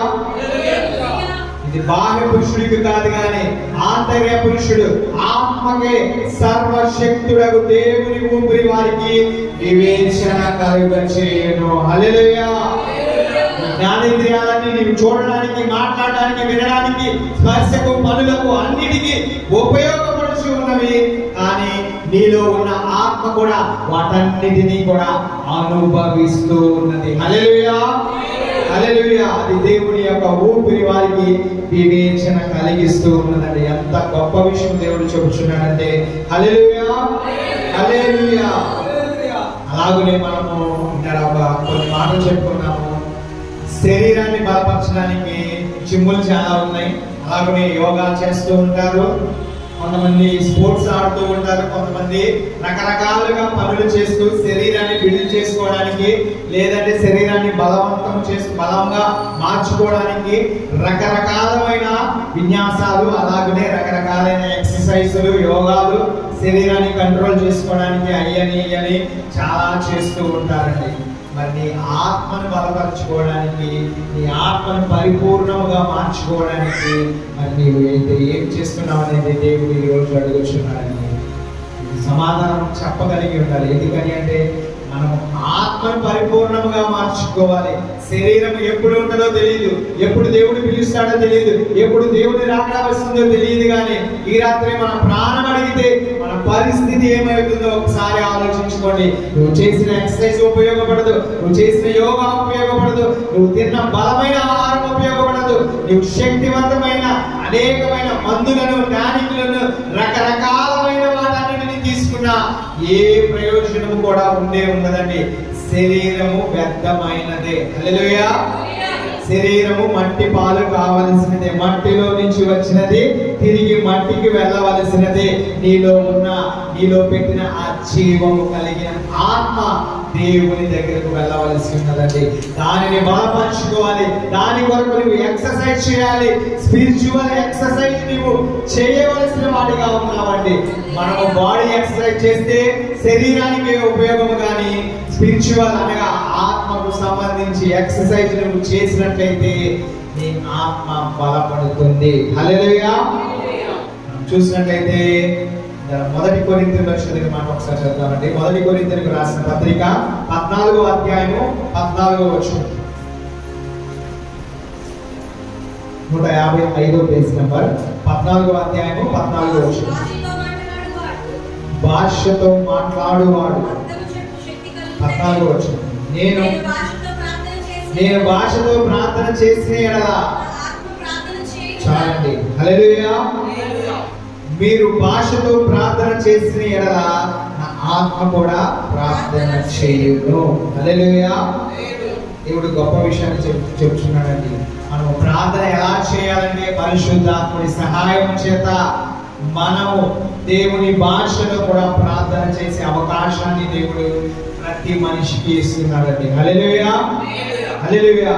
ఇది బాహ్య పురుషుడికి కాదు కానీ ఆంతర్య పురుషుడు ఆత్మకే సర్వశక్తుడకు దేవుని ఊపిరి వారికి వివేచన కలుగ చేయును. హల్లెలూయా. జ్ఞానేంద్రియాలన్నీ నీవు చూడడానికి, మాట్లాడడానికి, వినడానికి, స్పర్శకు, పనులకు అన్నిటికీ ఉపయోగపడుచు ఉన్నవి. కానీ నీలో ఉన్న ఆత్మ కూడా వాటన్నిటినీ కూడా అనుభవిస్తూ ఉన్నది. హల్లెలూయా, హల్లెలూయా. అది దేవుని యొక్క ఊపిరి వారికి వివేచన కలిగిస్తూ ఉన్నదండి. ఎంత గొప్ప విషయం దేవుడు చెబుతున్నాడంటే. హల్లెలూయా, హల్లెలూయా. అలాగనే మనము కొన్ని మాటలు చెప్పుకున్నాము. శరీరాన్ని బలపరచడానికి జిమ్ములు చాలా ఉన్నాయి. అలాగనే యోగా చేస్తూ ఉంటారు, కొంతమంది స్పోర్ట్స్ ఆడుతూ ఉంటారు, కొంతమంది రకరకాలుగా పనులు చేస్తూ శరీరాన్ని బిల్డ్ చేసుకోవడానికి, లేదంటే శరీరాన్ని బలంగా మార్చుకోవడానికి రకరకాలమైన విన్యాసాలు, అలాగనే రకరకాలైన ఎక్సర్సైజులు, యోగాలు శరీరాన్ని కంట్రోల్ చేసుకోవడానికి అయ్యని చాలా చేస్తూ ఉంటారండి. మరి నీ ఆత్మను బలపరచుకోవడానికి, నీ ఆత్మను పరిపూర్ణముగా మార్చుకోవడానికి మరి నీవు అయితే ఏం చేస్తున్నావు అనేది దేవుడు ఈరోజు అడుగుతున్నాడని సమాధానం చెప్పగలిగి ఉండాలి. ఎందుకని అంటే మనం ఆత్మను పరిపూర్ణముగా మార్చుకోవాలి. శరీరం ఎప్పుడు ఉంటుందో తెలియదు, ఎప్పుడు దేవుడు పిలుస్తాడో తెలియదు, ఎప్పుడు దేవుడి రాకడ వస్తుందో తెలియదు. కానీ ఈ రాత్రి మన ప్రాణం అడిగితే మన పరిస్థితి ఏమవుతుందో ఒకసారి ఆలోచించుకోండి. నువ్వు చేసిన ఎక్సర్సైజ్ ఉపయోగపడదు, నువ్వు చేసిన యోగా ఉపయోగపడదు, నువ్వు తిన్న బలమైన ఆహారం ఉపయోగపడదు, నువ్వు శక్తివంతమైన అనేకమైన మందులను, టానిక్లను, రకరకాలమైన వాటన్నిటిని తీసుకున్నా ఏ ప్రయోజనము కూడా ఉండదండి. శరీరము వ్యర్థమైనదే. హల్లెలూయా. శరీరము మట్టి పాలు కావలసినదే, మట్టిలో నుంచి వచ్చినది తిరిగి మట్టికి వెళ్ళవలసినదే. నీలో పెట్టిన ఆ జీవము కలిగిన ఆత్మ దేవుని దగ్గరకు వెళ్ళవలసి ఉన్నదండి. దానిని బలపరచుకోవాలి. దాని కొరకు నువ్వు ఎక్సర్సైజ్ చేయాలి. స్పిరిచువల్ ఎక్సర్సైజ్ నువ్వు చేయవలసిన వాడిగా ఉన్నావండి. మనము బాడీ ఎక్సర్సైజ్ చేస్తే శరీరానికి ఉపయోగము, కానీ స్పిరిచువల్ అనగా ఆత్మకు సంబంధించి ఎక్సర్సైజ్ నువ్వు చేసినట్లయితే నీ ఆత్మ బలపడుతుంది. హల్లెలూయా. చూసినట్లయితే 1 కొరింథీయుల చదివిన మాట ఒకసారి చదువుతామండి. 1 కొరింథీయులకు రాసిన పత్రిక 14వ అధ్యాయము 14వ వచనం, 155వ పేజ్ నంబర్, 14వ అధ్యాయము 14వ వచనం. భాషతో మాట్లాడువాడు, 14వ వచనం, నేను భాషతో ప్రార్థన చేసిన ఎడల, చాలండి. హల్లెలూయా. మీరు భాషతో ప్రార్థన చేసిన ఎడల నా ఆత్మ కూడా ప్రార్థన చేయును. హల్లెలూయా. దేవుడు గొప్ప విషయాన్ని చెప్తున్నాడండి. మనం ప్రార్థన ఎలా చేయాలంటే పరిశుద్ధాత్ముడి సహాయం చేత మనము దేవుని భాషలో కూడా ప్రార్థన చేసే అవకాశాన్ని దేవుడు ప్రతి మనిషికి ఇస్తున్నాడండి. హల్లెలూయా, హల్లెలూయా.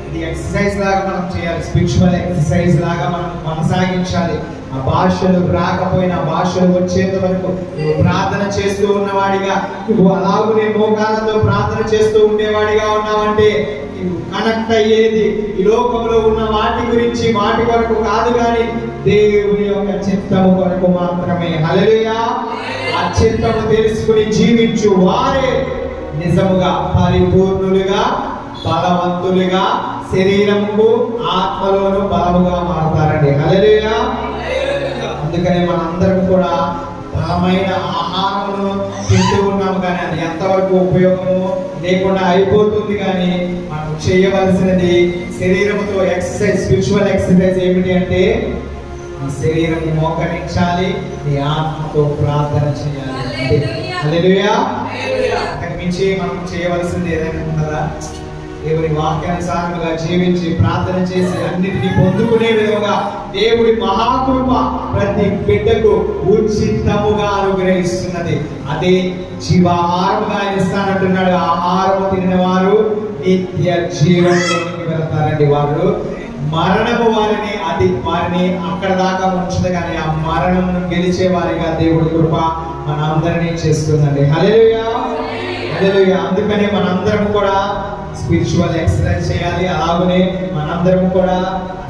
ఇది ఎక్సర్సైజ్ లాగా మనం చేయాలి, స్పిరిచువల్ ఎక్సర్సైజ్ లాగా మనం కొనసాగించాలి. ఆ భాషలు రాకపోయినా భాషలు వచ్చేంత వరకు నువ్వు ప్రార్థన చేస్తూ ఉన్నవాడిగా, నువ్వు అలాగునే మోకాళ్ళతో ప్రార్థన చేస్తూ ఉండేవాడిగా ఉన్నావంటే నువ్వు కనెక్ట్ అయ్యేది ఈ లోకంలో ఉన్న వాటి గురించి, వాటి వరకు కాదు, కానీ దేవుని యొక్క చిత్తము కొరకు మాత్రమే. హల్లెలూయా. ఆ చిత్తము తెలుసుకుని జీవించు వారే నిజముగా పరిపూర్ణులుగా, బలవంతులుగా, శరీరముకు ఆత్మలోను బలముగా మారుతారండి. హల్లెలూయా. అందుకనే మనందరం కూడా బలమైన ఆహారమును తింటూ ఉన్నాము, కానీ అది ఎంతవరకు ఉపయోగము లేకుండా అయిపోతుంది. కానీ మనం చేయవలసినది శరీరముతో ఎక్సర్సైజ్, స్పిరిచువల్ ఎక్సర్సైజ్ ఏమిటి అంటే నీ శరీరం మోకరించాలి, నీ ఆత్మతో ప్రార్థన చేయాలి. హల్లెలూయా. అంతకు మించి మనం చేయవలసింది ఏదైనా ఉన్నదా? దేవుని వాక్యానుసారంగా జీవించి ప్రార్థన చేసి అన్నిటినీ పొందుకునే విధంగా దేవుడి మహాకృప ప్రతి బిడ్డకు ఉచితముగా అనుగ్రహిస్తున్నది. అదే జీవాహారముగా ఆయన ఇస్తానంటున్నాడు. ఆహారము తినిన వారు నిత్య జీవంలోనికి వెళ్తారండి. వారు మరణము వారిని అక్కడ దాకా ఉంచదు, కానీ ఆ మరణమును గెలిచే వారిగా దేవుడి కృప మన అందరినీ చేస్తుందండి. హల్లెలూయా, హల్లెలూయా. అందుకనే మనందరం కూడా స్పిరిచువల్ ఎక్సర్సైజ్ చేయాలి. అలాగనే మనందరం కూడా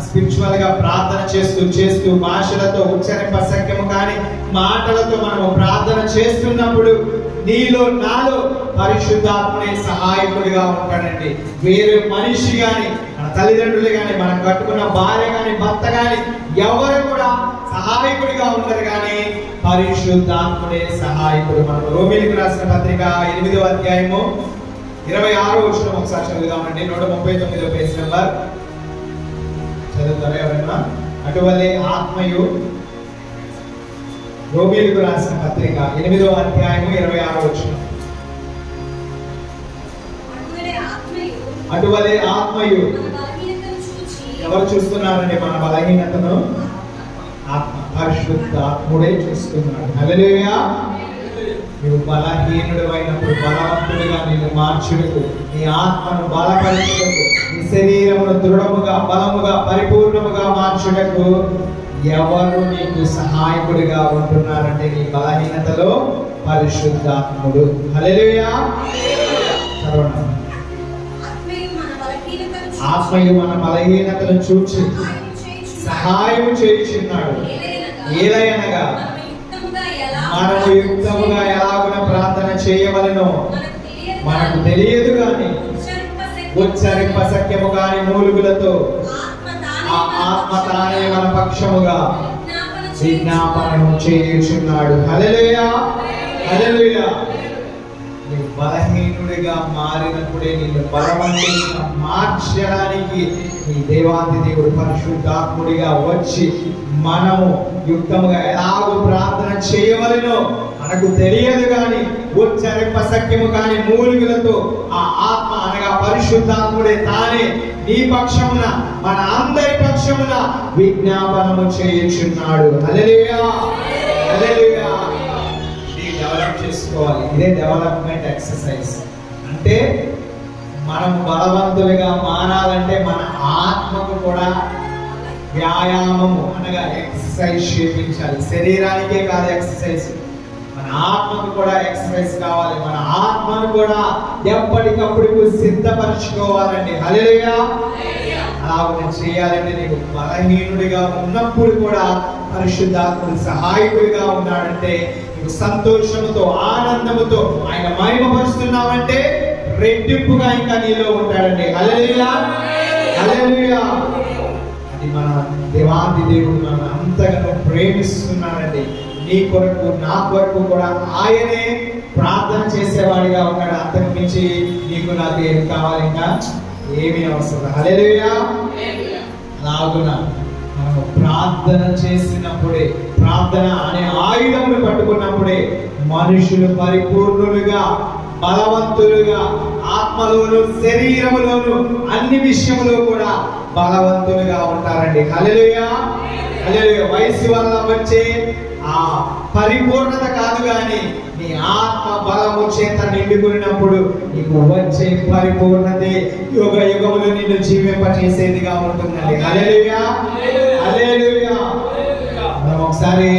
స్పిరిచువల్ గా ప్రార్థన చేస్తూ భాషలతో ఉచ్చరింప సఖ్యము కానీ మాటలతో మనము ప్రార్థన చేస్తున్నప్పుడు నీలో నాలో పరిశుద్ధాత్ముడే సహాయకుడిగా ఉంటాడండి. వేరే మనిషి గాని, మన తల్లిదండ్రులు గాని, మనం కట్టుకున్న భార్య గాని, భర్త గాని ఎవరు కూడా సహాయకుడిగా ఉండరు, కానీ పరిశుద్ధాత్ముడే సహాయకుడు. మనం రోమీయులకు రాసిన పత్రిక 8వ అధ్యాయము 26వ వచనం ఒకసారి చదువుదామండి. 139వ పేజ్ నెంబర్ చదువుతారా ఎవరైనా? అటువలే ఆత్మయు, రోమీయులకు రాసిన పత్రిక 8వ అధ్యాయము 26వ వచనం. అటువలే ఆత్మయు, ఎవరు చూస్తున్నారండి మన బలహీనతను? ఆత్మ, పరిశుద్ధ ఆత్ముడే చూస్తున్నాడు. హల్లెలూయా. నువ్వు బలహీనుడు అయినప్పుడు బలవంతుడిగా నిన్ను మార్చుటకు, నీ ఆత్మను బలపరచుటకు, నీ శరీరమును దృఢముగా, బలముగా, పరిపూర్ణముగా మార్చుటకు ఎవరు నీకు సహాయకుడిగా ఉంటున్నారంటే నీ బలహీనతలో పరిశుద్ధాత్ముడు. హల్లెలూయా. చదవండి. ఆత్మయు మన బలహీనతను చూచి సహాయం చేయుచున్నాడు. ఏలయనగా మనము యుక్తముగా ఎలాగున ప్రార్థన చేయవలెనో మనకు తెలియదు, కానీ ఉచ్చరింప సఖ్యము కాని మూలుగులతో ఆ ఆత్మ తానే మన పక్షముగా విజ్ఞాపనము చేయుచున్నాడు. హల్లెలూయా, హల్లెలూయా. నీవు బలహీనుడిగా మారినప్పుడే నిన్ను బలవంతుడిగా మార్చడానికి నీ దేవాది దేవుడు పరిశుద్ధాత్ముడిగా వచ్చి మనము యుక్తముగా ఎలాగో ప్రార్థన చేయవలెనో మనకు తెలియదు, కానీ ఉచ్చరింప సఖ్యము కాని మూలుగులతో ఆ ఆత్మ అనగా పరిశుద్ధాత్ముడే తానే నీ పక్షమున, మన అందరి పక్షమున విజ్ఞాపనము చేయుచున్నాడు. హల్లెలూయా, హల్లెలూయా. డెవలప్ చేసుకోవాలి. ఇదే డెవలప్మెంట్ ఎక్సర్సైజ్. అంటే మనం బలవంతులుగా మారాలంటే మన ఆత్మకు కూడా వ్యాయామము అనగా ఎక్సర్సైజ్ చేయించాలి. శరీరానికే కాదు ఎక్సర్సైజ్, మన ఆత్మకు కూడా ఎక్సర్సైజ్ కావాలి. మన ఆత్మను కూడా ఎప్పటికప్పుడు సిద్ధపరచుకోవాలండి. హల్లెలూయా. అలాగే చేయాలంటే నీకు బలహీనుడిగా ఉన్నప్పుడు కూడా పరిశుద్ధాత్ముడు సహాయకుడిగా ఉన్నాడంటే నీకు సంతోషముతో, ఆనందముతో ఆయన మహిమపరుస్తున్నావంటే రెట్టింపుగా ఇంకా నీలో ఉంటాడండి. హల్లెలూయా, హల్లెలూయా. అది మన దేవాది దేవుడు మన అంతగా ప్రేమిస్తున్నాడండి. నీ కొరకు, నా కొరకు కూడా ఆయనే ప్రార్థన చేసేవాడిగా ఉన్నాడు. అంతకు మించి నీకు నాకు ఏం కావాలి? ఇంకా ఏమీ అవసరం. హల్లెలూయా. అలాగున మనము ప్రార్థన చేసినప్పుడే, ప్రార్థన అనే ఆయుధమును పట్టుకున్నప్పుడే మనుషులు పరిపూర్ణులుగా, బలవంతులుగా, ఆత్మలోను శరీరములోను అన్ని విషయములో కూడా బలవంతులుగా ఉంటారండి. హల్లెలూయా, హల్లెలూయా. వయసు వల్ల వచ్చే ఆ పరిపూర్ణత కాదు, కానీ నీ ఆత్మ బలము చేత నిండుకున్నప్పుడు నీకు వచ్చే పరిపూర్ణతే యుగ యుగములు నిన్ను జీవింపచేసేదిగా ఉంటుందండి. హల్లెలూయా, హల్లెలూయా. మనం ఒకసారి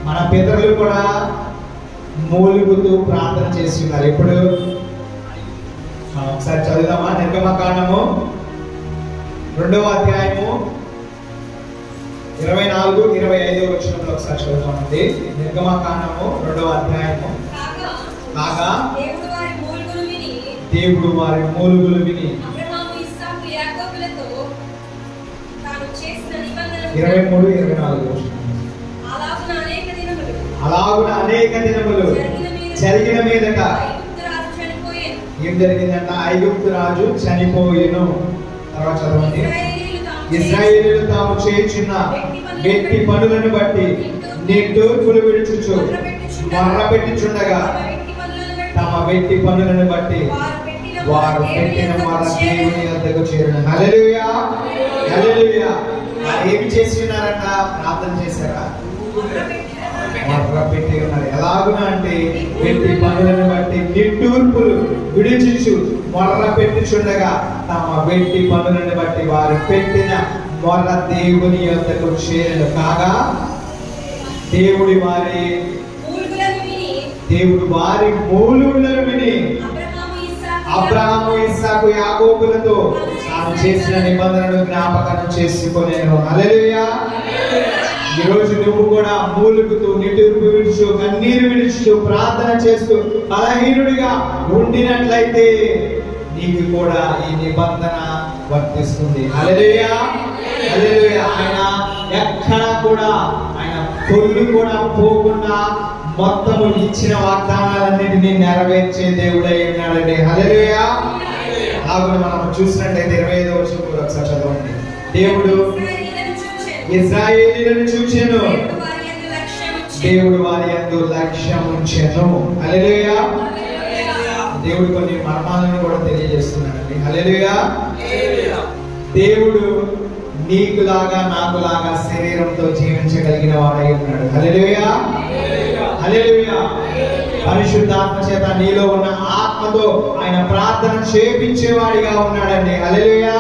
మన పితరులు కూడా మూలుగుతూ ప్రార్థన చేస్తున్నారు. ఎప్పుడు? ఒకసారి చదువుదామా? నిర్గమకాండము 2వ అధ్యాయము 24, 25 వచనంలో ఒకసారి చదువుతామండి. నిర్గమకాండము 2వ అధ్యాయము. కాగా దేవుడు వారి మూలుగులు విని 23, 24 అలాగున అనేక దినములు జరిగిన మీదట ఏం జరిగిందంట? ఐగుప్తు రాజు చనిపోయెను. తర్వాత చదవండి. ఇశ్రాయేలీయులు తాము చేయుచున్న వెట్టి పనులను బట్టి నిట్టూర్పులు విడుచుచు మొర్రపెట్టుచుండగా తమ వెట్టి పనులను బట్టి వారు పెట్టిన మొర్ర దేవుని వద్దకు చేరును. హల్లెలూయా, హల్లెలూయా. ఏమి చేస్తున్నారంట? ప్రార్థన చేశారా? మొర్ర పెట్టి ఉన్నారు. ఎలాగున అంటే వెట్టి పనులను బట్టి నిట్టూర్పులు విడుచుచు మొర్ర పెట్టుచుండగా తమ వెట్టి పనులను బట్టి వారు పెట్టిన మొర్ర దేవుని యొద్దకు చేరును. కాగా దేవుడు వారి మూలుగులను విని అబ్రహాము ఇస్సాకు యాకోబులతో తాను చేసిన నిబంధనను జ్ఞాపకం చేసుకొనెను. హల్లెలూయా. ఈరోజు నువ్వు కూడా మూలుగుతూ నిట్టూర్పు విడుచు కన్నీరు విడుచు ప్రార్థన చేస్తూ బలహీనుడిగా ఉండినట్లయితే నీకు కూడా ఈ నిబంధన వర్తిస్తుంది. హల్లెలూయా, హల్లెలూయా. ఆయన ఎక్కడా కూడా ఆయన పొల్లు కూడా పోకుండా మొత్తము ఇచ్చిన వాగ్దానాలన్నిటినీ నెరవేర్చే దేవుడై ఉన్నాడండి. హల్లెలూయా. అలాగే మనం చూసినట్లయితే 25వ వచనం ఒకసారి చదవండి. దేవుడు ఇశ్రాయేలీయులను చూచెను, దేవుడు వారి యందు లక్ష్యం ఉంచెను. హల్లెలూయా. దేవుడు కొన్ని మర్మాలను కూడా తెలియజేస్తున్నాడండి. హల్లెలూయా. దేవుడు నీకులాగా నాకులాగా శరీరంతో జీవించగలిగిన వాడై ఉన్నాడు. హల్లెలూయా, హల్లెలూయా. పరిశుద్ధాత్మ చేత నీలో ఉన్న ఆత్మతో ఆయన ప్రార్థన చేపించేవాడిగా ఉన్నాడండి. హల్లెలూయా.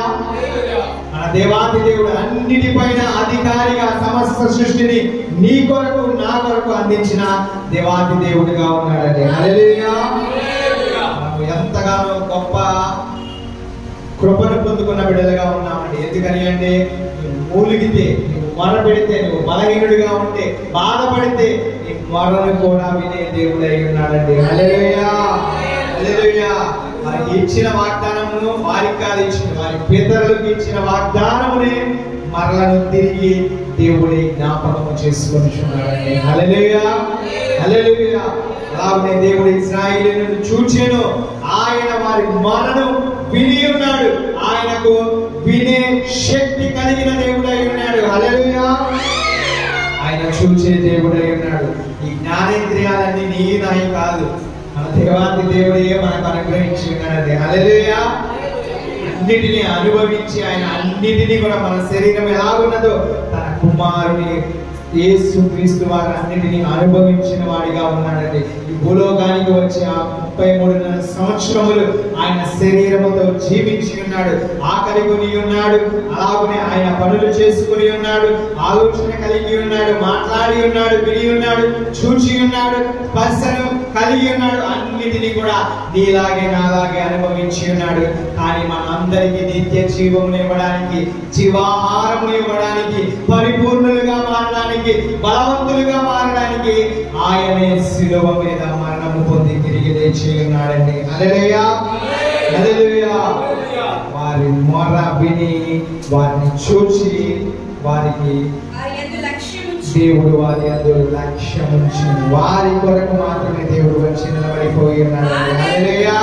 మన దేవాది దేవుడు అన్నిటిపైన అధికారిగా సమస్త సృష్టిని నీ కొరకు నా కొరకు అందించిన దేవాది దేవుడిగా ఉన్నాడండి. హల్లెలూయా. మనం ఎంతగానో గొప్ప కృపను పొందుకున్న బిడ్డలుగా ఉన్నామండి. ఎందుకని అంటే నువ్వు మూలిగితే, నువ్వు మొర పెడితే, నువ్వు బలహీనుడిగా ఉంటే, బాధపడితే నీ మొరను కూడా వినే దేవుడై ఉన్నాడండి. హల్లెలూయా, హల్లెలూయా. వారికి ఇచ్చిన వాగ్దానమును వారికి కాదు ఇచ్చిన, వారి పితరులకు ఇచ్చిన వాగ్దానమునే మరలను తిరిగి దేవుడి జ్ఞాపకము చేసుకొనిచున్నాడండి. హల్లెలూయా, హల్లెలూయా. అలాగే దేవుడు ఇశ్రాయేలీయులను చూచెను, ఆయన వారి మొరను విని ఉన్నాడు. ఆయనకు వినే శక్తి కలిగిన దేవుడై ఉన్నాడు. హల్లెలూయా. ఆయన చూచే దేవుడై ఉన్నాడు. ఈ జ్ఞానేంద్రియాలన్నీ నీ నాయి కాదు, మన దేవాది దేవుడే మనకు అనుగ్రహించి ఉన్నాడు. హల్లెలూయా. అన్నిటినీ అనుభవించి ఆయన అన్నిటినీ కూడా మన శరీరం ఎలాగున్నదో తన కుమారుని యేసు క్రీస్తు వారు అన్నిటినీ అనుభవించిన వాడిగా ఉన్నాడండి. ఈ భూలోకానికి వచ్చి ఆ 33 సంవత్సరములు ఆయన శరీరముతో జీవించి ఉన్నాడు, ఆకలి కొని ఉన్నాడు, అలాగనే ఆయన పనులు చేసుకుని ఉన్నాడు, ఆలోచన కలిగి ఉన్నాడు, మాట్లాడి ఉన్నాడు, విని ఉన్నాడు, చూచి ఉన్నాడు, స్పర్శను కలిగి ఉన్నాడు. అన్నిటినీ కూడా నీలాగే నాలాగే అనుభవించి ఉన్నాడు. కానీ మనందరికీ నిత్య జీవమును ఇవ్వడానికి, జీవాహారమును ఇవ్వడానికి, పరిపూర్ణులుగా మారడానికి, బలవంతులుగా మారడానికి ఆయనే శిలువ మీద మరణము పొంది తిరిగి లేచి ఉన్నాడండి. హల్లెలూయా, హల్లెలూయా. వారి మొర విని వారిని చూచి వారికి దేవుడు వారి యందు లక్ష్యం ఉంచి వారి కొరకు మాత్రమే దేవుడు వచ్చి నిలబడిపోయి ఉన్నాడు. హల్లెలూయా,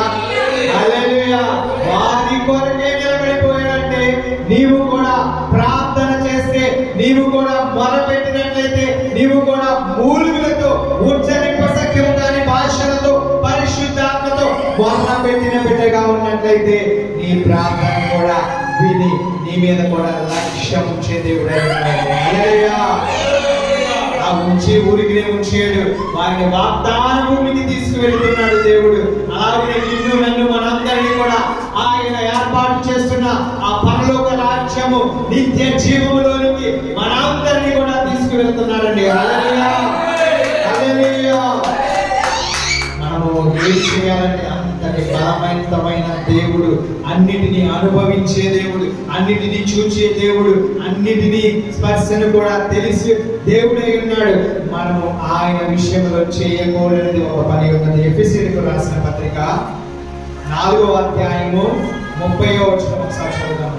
హల్లెలూయా. వారి కొరకే నిలబడిపోయాడంటే నీవు కూడా ప్రార్థన చేస్తే, నీవు కూడా మొరపెట్టినట్లయితే, నీవు కూడా మూలుగులతో ఉచ్చరింపశక్యము కాని భాషలతో పరిశుద్ధాత్మతో మొరపెట్టిన బిడ్డగా ఉన్నట్లయితే నీ ప్రార్థన కూడా విని నీ మీద కూడా లక్ష్యం ఉంచే దేవుడై ఉన్నాడు. హల్లెలూయా. ఆ ఉంచి ఊరికినే ఉంచాడు, వారిని వాగ్దాన భూమికి తీసుకువెళ్తున్నాడు దేవుడు. అలాగే నిన్ను నన్ను మనందరినీ కూడా ఆయన ఏర్పాటు చేస్తున్న ఆ పరలోక రాజ్యము నిత్య జీవములోనికి మనందరినీ కూడా తీసుకువెళ్తున్నాడండి. హల్లెలూయా, హల్లెలూయా. మనము ఏం చేయాలంటే అంతటి బలవంతమైన దేవుడు, అన్నిటినీ అనుభవించే దేవుడు, అన్నిటినీ చూచే దేవుడు, అన్నిటినీ స్పర్శను కూడా తెలిసి దేవుడై ఉన్నాడు. మనము ఆయన విషయంలో చేయకూడనిది ఒక పని ఉన్నది. ఎఫెసీయులకు రాసిన పత్రిక 4వ అధ్యాయము 30వ వచనం ఒకసారి చదువుదాం.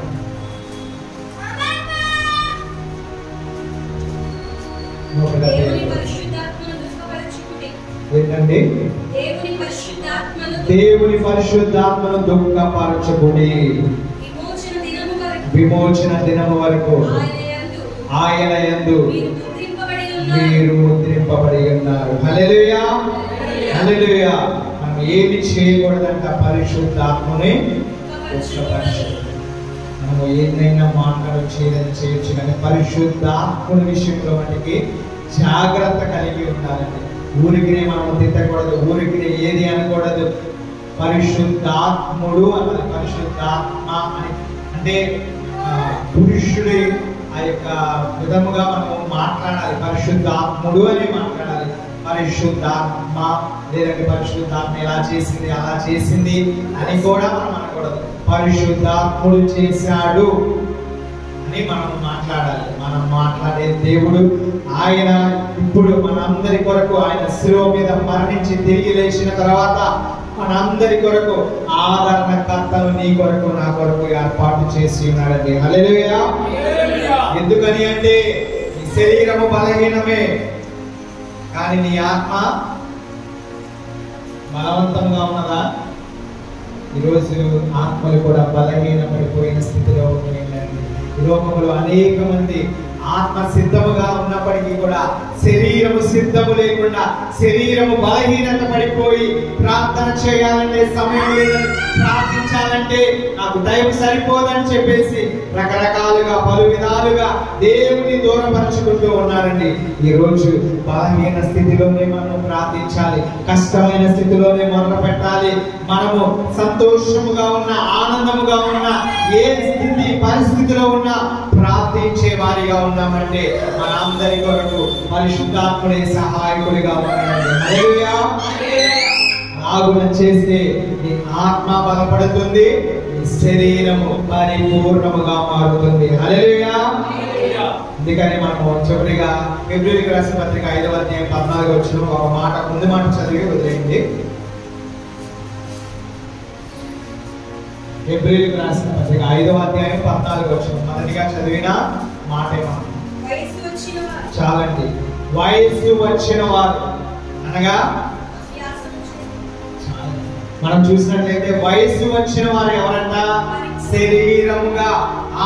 ఏంటండి? దేవుని పరిశుద్ధాత్మను దుఃఖపరచకుడి, విమోచన దినము వరకు ఆయన యందు మీరు ముద్రింపబడి ఉన్నారు. హల్లెలూయా, హల్లెలూయా. మనం ఏమి చేయకూడదంట? పరిశుద్ధాత్మని దుఃఖపరచకూడదు. మనము ఏదైనా చేయొచ్చు, కానీ పరిశుద్ధాత్మని విషయంలో మనకి జాగ్రత్త కలిగి ఉండాలండి. ఊరికినే మనం తిట్టకూడదు, ఊరికినే ఏది అనకూడదు. పరిశుద్ధాత్ముడు అన్నది పరిశుద్ధాత్మ అని అంటే పురుషుడి ఆ యొక్క విధముగా మనము మాట్లాడాలి. పరిశుద్ధాత్ముడు అని మాట్లాడాలి. పరిశుద్ధాత్మ లేదంటే పరిశుద్ధాత్మ ఎలా చేసింది అలా చేసింది అని కూడా మనం అనకూడదు. పరిశుద్ధాత్ముడు చేశాడు అని మనం మాట్లాడాలి. మనం మాట్లాడే దేవుడు ఆయన ఇప్పుడు మనందరి కొరకు ఆయన శిలువ మీద మరణించి తిరిగి లేచిన తర్వాత మనందరి కొరకు ఆదరణకర్తను నీ కొరకు నా కొరకు ఏర్పాటు చేసి ఉన్నాడండి. హల్లెలూయా. ఎందుకని అంటే నీ శరీరము బలహీనమే, కానీ నీ ఆత్మ బలవంతంగా ఉన్నదా? ఈరోజు ఆత్మలు కూడా బలహీనపడిపోయిన స్థితిలో ఉన్నాయండి. లోకంలో అనేక మంది ఆత్మ సిద్ధముగా ఉన్నప్పటికీ కూడా శరీరము సిద్ధము లేకుండా, శరీరము బలహీనత పడిపోయి ప్రార్థన చేయాలంటే సమయం లేదని, ప్రార్థించాలంటే నాకు టైం సరిపోదని చెప్పేసి రకరకాలుగా పలు విధాలుగా దేవుని దూరపరచుకుంటూ ఉన్నారండి. ఈ రోజు బలహీన స్థితిలోనే మనం ప్రార్థించాలి, కష్టమైన స్థితిలోనే మొదలు పెట్టాలి. మనము సంతోషముగా ఉన్న, ఆనందముగా ఉన్న, ఏ స్థితి పరిస్థితిలో ఉన్నా ప్రార్థించే వారిగా ఉన్నామంటే మన అందరి కొరకు పరిశుద్ధాత్ముడే సహాయకుడిగా ఉన్నాడు. హల్లెలూయా. అలాగున చేస్తే నీ ఆత్మ బలపడుతుంది, నీ శరీరము పరిపూర్ణముగా మారుతుంది. హల్లెలూయా. అందుకని మనము చివరిగా ఫిబ్రవరికి రాసిన పత్రిక 5వ అధ్యాయం 14వ వచనం ఒక మాట, ముందు మాట చదివి వదిలేయండి. ఫిబ్రవరికి రాసిన పత్రిక 5వ అధ్యాయం 14వ వచనం మొదటిగా చదివిన మాటే మాట చాలండి. వయస్సు వచ్చిన వారు అనగా మనం చూసినట్లయితే వయస్సు వచ్చిన వారు ఎవరంట? శరీరముగా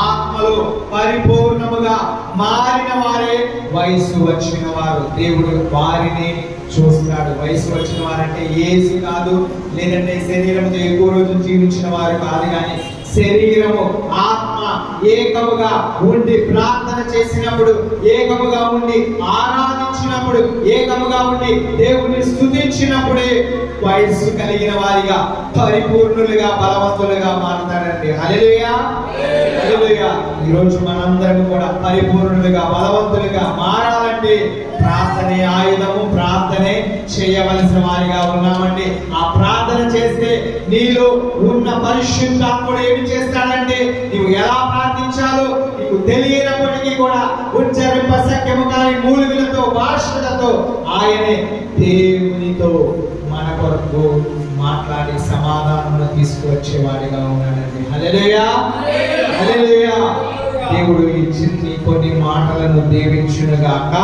ఆత్మలో పరిపూర్ణముగా మారిన వారే వయస్సు వచ్చిన వారు. దేవుడు వారిని చూస్తున్నాడు. వయసు వచ్చిన వారంటే ఏజ్ కాదు, లేదంటే శరీరంతో ఎక్కువ రోజులు జీవించిన వారు కాదు, కానీ శరీరము ఆత్మ ఏకముగా ఉండి ప్రార్థన చేసినప్పుడు, ఏకముగా ఉండి ఆరాధించినప్పుడు, ఏకముగా ఉండి దేవుని స్తుతించినప్పుడే వయస్సు కలిగిన వారిగా పరిపూర్ణులుగా బలవంతులుగా మారుతారండి. హల్లెలూయా, హల్లెలూయా. ఈరోజు మనందరం కూడా పరిపూర్ణులుగా బలవంతులుగా మారాలంటే ప్రార్థనే ఆయుధము, ప్రార్థనే చేయవలసిన వారిగా ఉన్నామండి. ఆ ప్రార్థన చేస్తే నీలో ఉన్న పరిశుద్ధాత్ముడు ఏమి చేస్తాడంటే నీవు ఎలా ప్రార్థించాలో నీకు తెలియనప్పటికీ కూడా ఉచ్చరింప శక్యము కాని మూలుగులతో, భాషలతో ఆయనే దేవునితో మన కొరకు మాట్లాడి సమాధానమును తీసుకువచ్చేవాడిగా ఉన్నాడండి. హల్లెలూయా, హల్లెలూయా. దేవుడు ఇచ్చిన కొన్ని మాటలను దీవించునుగాక.